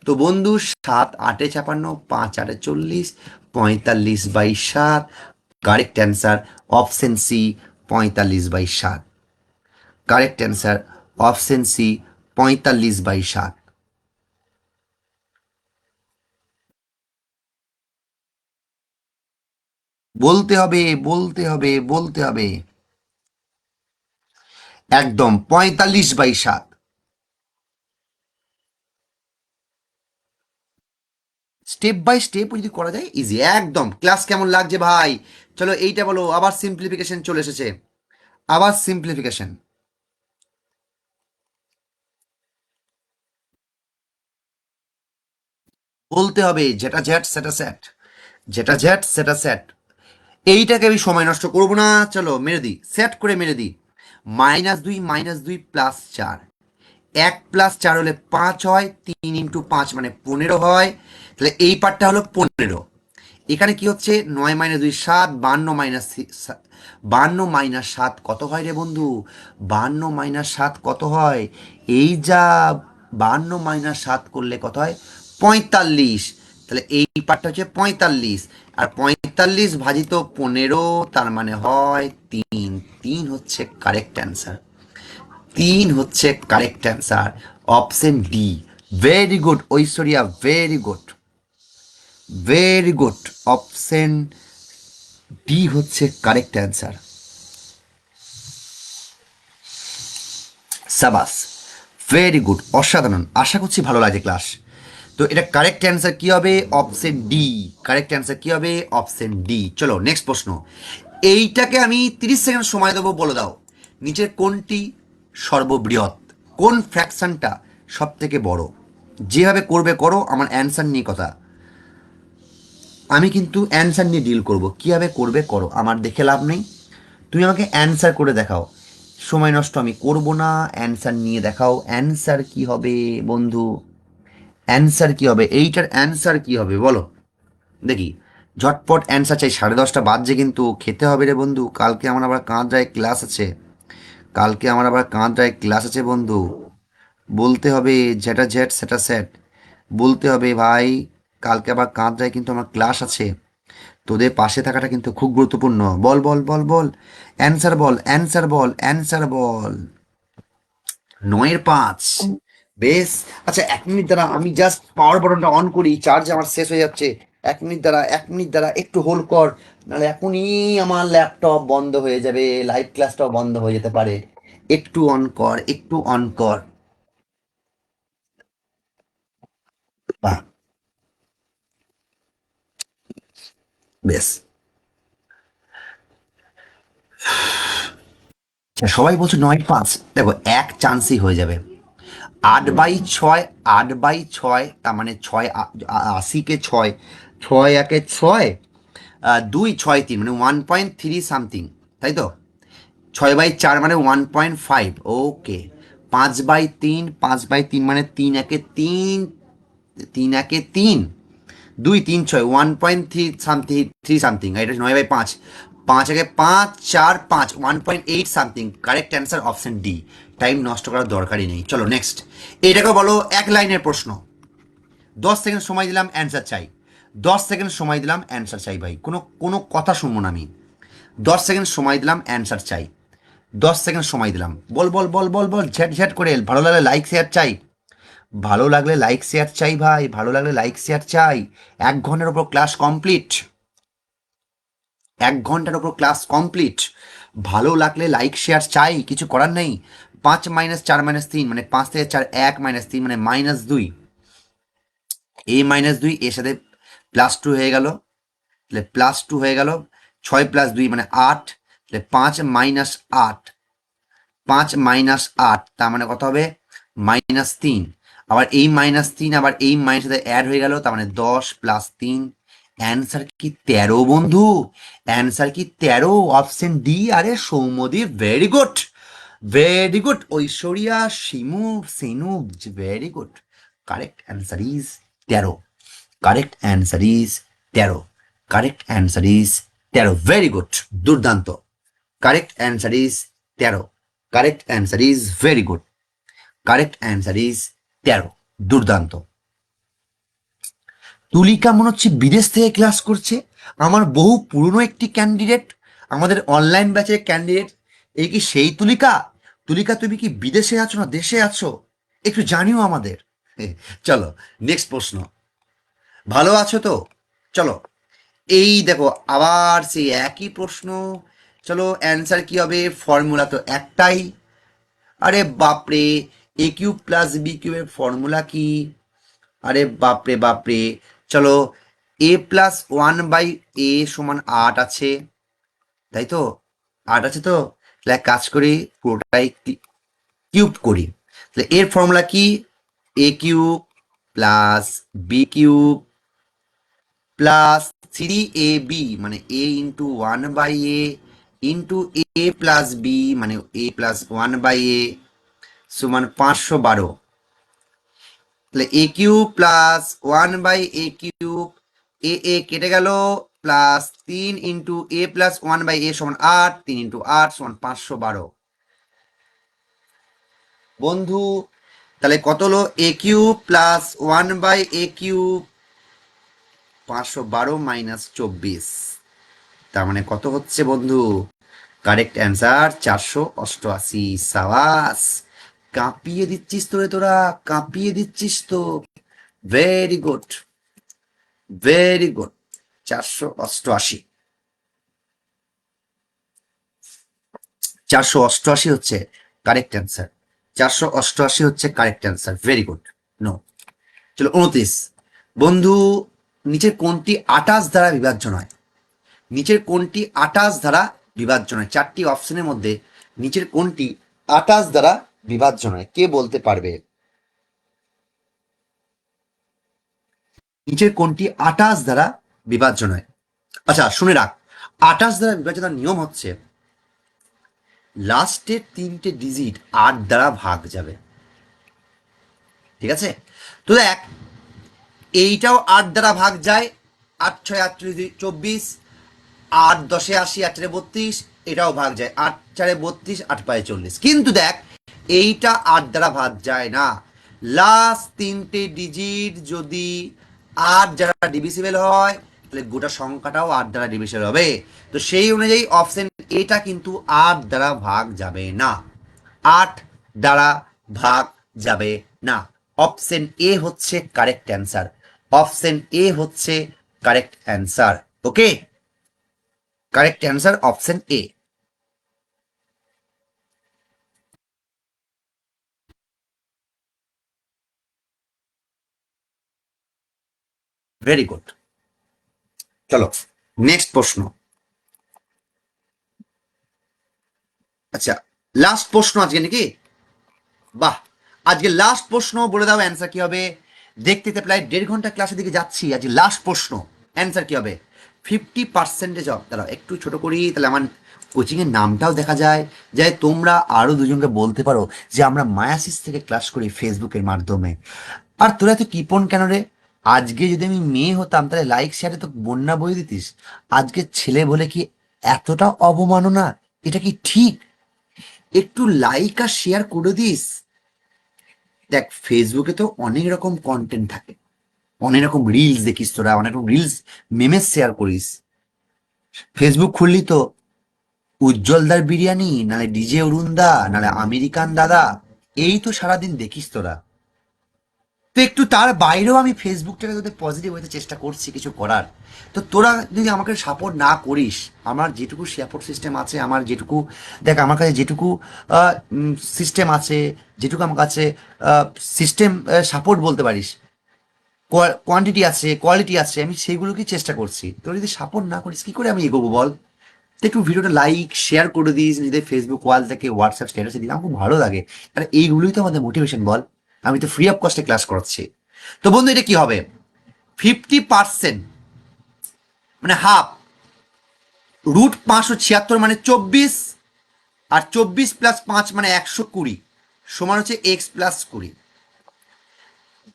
তো বন্ধু 7×8 = 56, 5×8 = 40, 45/7। Correct answer option C 45/7। Correct answer option C 45/7। বলতে হবে, বলতে হবে, বলতে হবে। একদম 45/7। স্টেপ বাই স্টেপ যদি করা যায় ইজি একদম। ক্লাস কেমন লাগছে ভাই? চলো এইটা বলো। আবার সিম্পলিফিকেশন চলে এসেছে, আবার সিম্পলিফিকেশন। বলতে হবে যেটা জ্যাট সেটা স্যাট, যেটা জ্যাট সেটা স্যাট। এইটাকে আমি সময় নষ্ট করবো না, চলো মেরে দিই, সেট করে মেরে দিই। -2 +4, 1 + 4 হলে 5 হয়, 3 × 5 মানে 15 হয়। তাহলে এই পার্টটা হলো 15। এখানে কি হচ্ছে 9 - 2 7, 52 - 7 কত হয় রে বন্ধু? 52 - 7 কত হয়? এই যা 52 - 7 করলে কত হয়? 45। তাহলে এই পার্টটা হচ্ছে 45, আর 45 ভাজিত 15 তার মানে হয় 3। 3 হচ্ছে কারেক্ট অ্যান্সার। 3 হচ্ছে correct answer. Option D. Very good Aishwarya, very good, very good. Option D হচ্ছে কারেক্ট অ্যান্সার। সাবাস, ভেরি গুড, অসাধারণ। আশা করছি ভালো লাগে ক্লাস। তো এটা কারেক্ট অ্যান্সার কি হবে? Option D. কারেক্ট অ্যান্সার কি হবে? Option D. চলো নেক্সট প্রশ্ন। এইটাকে আমি 30 সেকেন্ড সময় দেবো, বলে দাও নিচের কোনটি সর্ববৃহৎ, কোন ফ্র্যাকশনটা সব থেকে বড়? যেভাবে করবে করো, আমার অ্যান্সার নিয়ে কথা। আমি কিন্তু অ্যান্সার নিয়ে ডিল করব, কীভাবে করবে করো, আমার দেখে লাভ নেই। তুমি আমাকে অ্যান্সার করে দেখাও, সময় নষ্ট আমি করব না। অ্যান্সার নিয়ে দেখাও, অ্যান্সার কি হবে বন্ধু? অ্যান্সার কি হবে? এইটার অ্যান্সার কি হবে বলো দেখি। ঝটপট অ্যান্সার চাই, 10:30 বাজছে, কিন্তু খেতে হবে রে বন্ধু। কালকে আমার আবার কাঁদরায় ক্লাস আছে, কালকে আমার আবার কাঁদরায় ক্লাস আছে বন্ধু। বলতে হবে যেটা জ্যাট সেটা স্যাট, বলতে হবে ভাই। কালকে আবার কাঁদরায় কিন্তু আমার ক্লাস আছে, তোদের পাশে থাকাটা কিন্তু খুব গুরুত্বপূর্ণ। বল বল বল বল, অ্যান্সার বল, অ্যান্সার বল, অ্যান্সার বল। 9-5। বেশ, আচ্ছা 1 মিনিট দাঁড়া, আমি জাস্ট পাওয়ার বাটনটা অন করি, চার্জ আমার শেষ হয়ে যাচ্ছে। এক মিনিট দ্বারা একটু হোল্ড কর, নাহলে এখনই আমার ল্যাপটপ বন্ধ হয়ে যাবে, লাইভ ক্লাসটাও বন্ধ হয়ে যেতে পারে। একটু অন কর, একটু অন কর। বাহ, বেশ। সবাই বলছে 9-5, দেখো এক চান্সই হয়ে যাবে। 8/6, 8/6, তার মানে 80কে 6, 6 1 6, 2 6 3, মানে 1.3 সামথিং, তাই তো? 6/4 মানে 1.5, ওকে। 5/3, 5/3 মানে 3 1 3, 3 1 3, 2 3 6, 1.3 সামথিং, 3 সামথিং, এটা 9/5, 5 1 5 4 5, 1.8 something. Correct answer option D. Time নষ্ট করার দরকারই নেই। চলো নেক্সট। এটাকে বলো এক লাইনের প্রশ্ন। 10 সেকেন্ড সময় দিলাম, অ্যান্সার চাই। 10 সেকেন্ড সময় দিলাম, অ্যান্সার চাই ভাই, কোনো কোনো কথা শুনবো না আমি। 10 সেকেন্ড সময় দিলাম, অ্যান্সার চাই। 10 সেকেন্ড সময় দিলাম, বল বল বল বল বল, ঝ্যাট ঝ্যাট করে। ভালো লাগলে লাইক শেয়ার চাই, ভালো লাগলে লাইক শেয়ার চাই ভাই, ভালো লাগলে লাইক শেয়ার চাই। 1 ঘন্টার উপর ক্লাস কমপ্লিট, 1 ঘন্টার উপর ক্লাস কমপ্লিট। ভালো লাগলে লাইক শেয়ার চাই, কিছু করার নেই। 5 - 4 - 3, মানে 5 থেকে 4, 1 - 3 মানে -2। -2 এর সাথে +2 হয়ে গেল, তাহলে +2 হয়ে গেল। 6 + 2 মানে 8, তাহলে 5 - 8, 5 - 8, তার মানে কত হবে? -3। আবার এই -3 আবার এই মাইনাস সাথে অ্যাড হয়ে গেল, তার মানে 10 + 3। অ্যান্সার কি 13 বন্ধু? অ্যান্সার কি 13? Option D. আরে Soumyadip, very good, very good. Aishwarya, Shimu, Sinu, very good. Correct answer is 13। Correct answer is 13। Correct answer is 13, very good, দুর্দান্ত। Correct answer is 13। Correct answer is very good. Correct answer is 13, দুর্দান্ত। তুলিকা মনে হচ্ছে বিদেশ থেকে class করছে, আমার বহু পুরনো একটি ক্যান্ডিডেট, আমাদের অনলাইন ব্যাচের ক্যান্ডিডেট। এই কি সেই তুলিকা? তুলিকা, তুমি কি বিদেশে আছো না দেশে আছো? একটু জানিও আমাদের। চলো নেক্সট প্রশ্ন। ভালো আছো তো? চলো, এই দেখো আবার সেই একই প্রশ্ন। চলো, অ্যান্সার কি হবে? ফর্মুলা তো একটাই। আরে বাপরে, a³ + b³ ফর্মুলা কি? আরে বাপরে বাপরে। চলো, a+1/a সমান 8 আছে, তাই তো? 8 আছে তো? তাহলে এক কাজ করি, পুরোটাই কিউব করি। তাহলে এর ফর্মুলা কি? a³ + b³ +3ab, মানে a × 1/a ইন্টু a+b, মানে a+1/a সমান 512। তাহলে a³ + 1/a³, এ কেটে গেল, +3 ইন্টু a+1/a সমান 8, 3 × 8 সমান 512। বন্ধু, তাহলে কত হলো? a³ + 1/a³, 512 - 24, তার মানে কত হচ্ছে বন্ধু? Correct answer 488। সাবাস, কাঁপিয়ে দিচ্ছিস তো রে তোরা, কাঁপিয়ে দিচ্ছিস তো। Very good, very good. 488, 488 হচ্ছে কারেক্ট অ্যান্সার। 488 হচ্ছে correct answer, very good. No. চলো 29। বন্ধু, নিচের কোনটি 28 দ্বারা বিভাজ্য নয়? নিচের কোনটি 28 দ্বারা বিভাজ্য নয়? 4টি অপশনের মধ্যে নিচের কোনটি 28 দ্বারা বিভাজ্য নয়, কে বলতে পারবে? নিচের কোনটি 28 দ্বারা বিভাজ্য নয়? আচ্ছা শুনে রাখ, 28 দ্বারা বিভাজ্যতার নিয়ম হচ্ছে লাস্টের 3টে ডিজিট 8 দ্বারা ভাগ যাবে, ঠিক আছে? তো দেখ, এইটাও 8 দ্বারা ভাগ যায়, 8 6 48, 8 10 80, 8 4 32, এটাও ভাগ যায়, 8 4 32, 8 5 40। কিন্তু দেখ, এইটা 8 দ্বারা ভাগ যায় না। লাস্ট 3টে ডিজিট যদি 8 দ্বারা ডিভিসিবল হয়, তাহলে গোটা সংখ্যাটাও 8 দ্বারা ডিভিসিবল হবে। তো সেই অনুযায়ী অপশন এটা কিন্তু 8 দ্বারা ভাগ যাবে না, 8 দ্বারা ভাগ যাবে না। অপশন এ হচ্ছে কারেক্ট অ্যান্সার। অপশন এ হচ্ছে correct answer. Okay, correct answer option A. Very good. চলো নেক্সট প্রশ্ন। আচ্ছা, লাস্ট প্রশ্ন আজকে নাকি? বাহ, আজকে লাস্ট প্রশ্ন, বলে দাও অ্যান্সার কি হবে। দেখতে দেখতে প্রায় 1.5 ঘন্টা ক্লাসের দিকে যাচ্ছি, আজকে লাস্ট প্রশ্ন, অ্যান্সার কি হবে? 50% অফ। দাঁড়াও একটু ছোট করি, তাহলে আমার কোচিংয়ের নামটাও দেখা যায়, যাই তোমরা আরও দুজনকে বলতে পারো যে আমরা মায়াসিস থেকে ক্লাস করি ফেসবুকের মাধ্যমে। আর তোরা তো কিপন কেন রে? আজকে যদি আমি মেয়ে হতাম তাহলে লাইক শেয়ারে তো বন্যা বই দিতিস। আজকে ছেলে বলে কি এতটা অবমাননা? এটা কি ঠিক? একটু লাইক আর শেয়ার করে দিস। দেখ, ফেসবুকে তো অনেক রকম কন্টেন্ট থাকে, অনেক রকম রিলস দেখিস তোরা, অনেক রকম রিলস মেমে শেয়ার করিস। ফেসবুক খুললি তো উজ্জ্বলদার বিরিয়ানি, নালে ডিজে অরুণদা, নালে আমেরিকান দাদা, এই তো সারাদিন দেখিস তোরা। তো একটু তার বাইরেও আমি ফেসবুকটাকে তোদের পজিটিভ হতে চেষ্টা করছি কিছু করার। তো তোরা যদি আমাকে সাপোর্ট না করিস, আমার যেটুকু সাপোর্ট সিস্টেম আছে, আমার যেটুকু, দেখ আমার কাছে যেটুকু সিস্টেম আছে, যেটুকু আমার কাছে সিস্টেম সাপোর্ট বলতে পারিস, কোয়ান্টিটি আছে, কোয়ালিটি আছে, আমি সেইগুলোকেই চেষ্টা করছি। তোরা যদি সাপোর্ট না করিস কি করে আমি এগোবো বল? তো একটু ভিডিওটা লাইক শেয়ার করে দিস, নিজেদের ফেসবুক ওয়াল থেকে হোয়াটসঅ্যাপ স্ট্যাটাসে দিলে আমার খুব ভালো লাগে। আর এইগুলোই তো আমাদের মোটিভেশন বল। আমি তো ফ্রি অফ কস্টে ক্লাস করাচ্ছি। তো বন্ধু, এটা কি হবে? 50% মানে হাফ, √576 মানে 24, আর 24+5 মানে 120, সমান হচ্ছে x+20।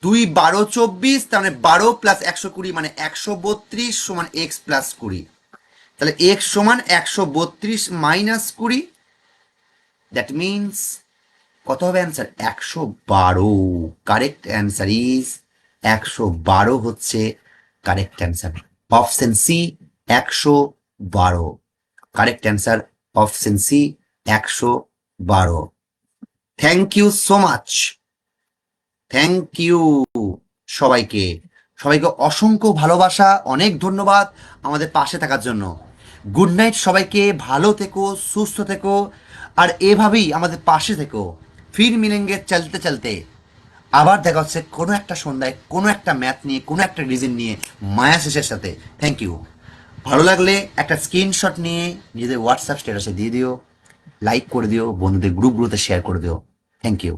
2 12 24, তার মানে 12+120 মানে 132 সমান x+20। তাহলে x সমান 132 - 20, দ্যাট মিনস কত হবে অ্যান্সার? 112। কারেক্ট অ্যান্সার ইজ 112 হচ্ছে correct answer. Option C 112। Correct answer option C 112। Thank you so much, thank you সবাইকে, সবাইকে অসংখ্য ভালোবাসা, অনেক ধন্যবাদ আমাদের পাশে থাকার জন্য। গুড নাইট সবাইকে, ভালো থেকো, সুস্থ থেকো, আর এভাবেই আমাদের পাশে থেকো। ফির মিলেঙ্গে চলতে চলতে। আবার দেখা হচ্ছে কোনো একটা সন্ধ্যায়, কোনো একটা ম্যাথ নিয়ে, কোনো একটা রিজন নিয়ে, মায়া শেষের সাথে। Thank you. ভালো লাগলে একটা স্ক্রিনশট নিয়ে নিজেদের হোয়াটসঅ্যাপ স্ট্যাটাসে দিয়ে দিও, লাইক করে দিও, বন্ধুদের গ্রুপগুলোতে শেয়ার করে দিও। Thank you.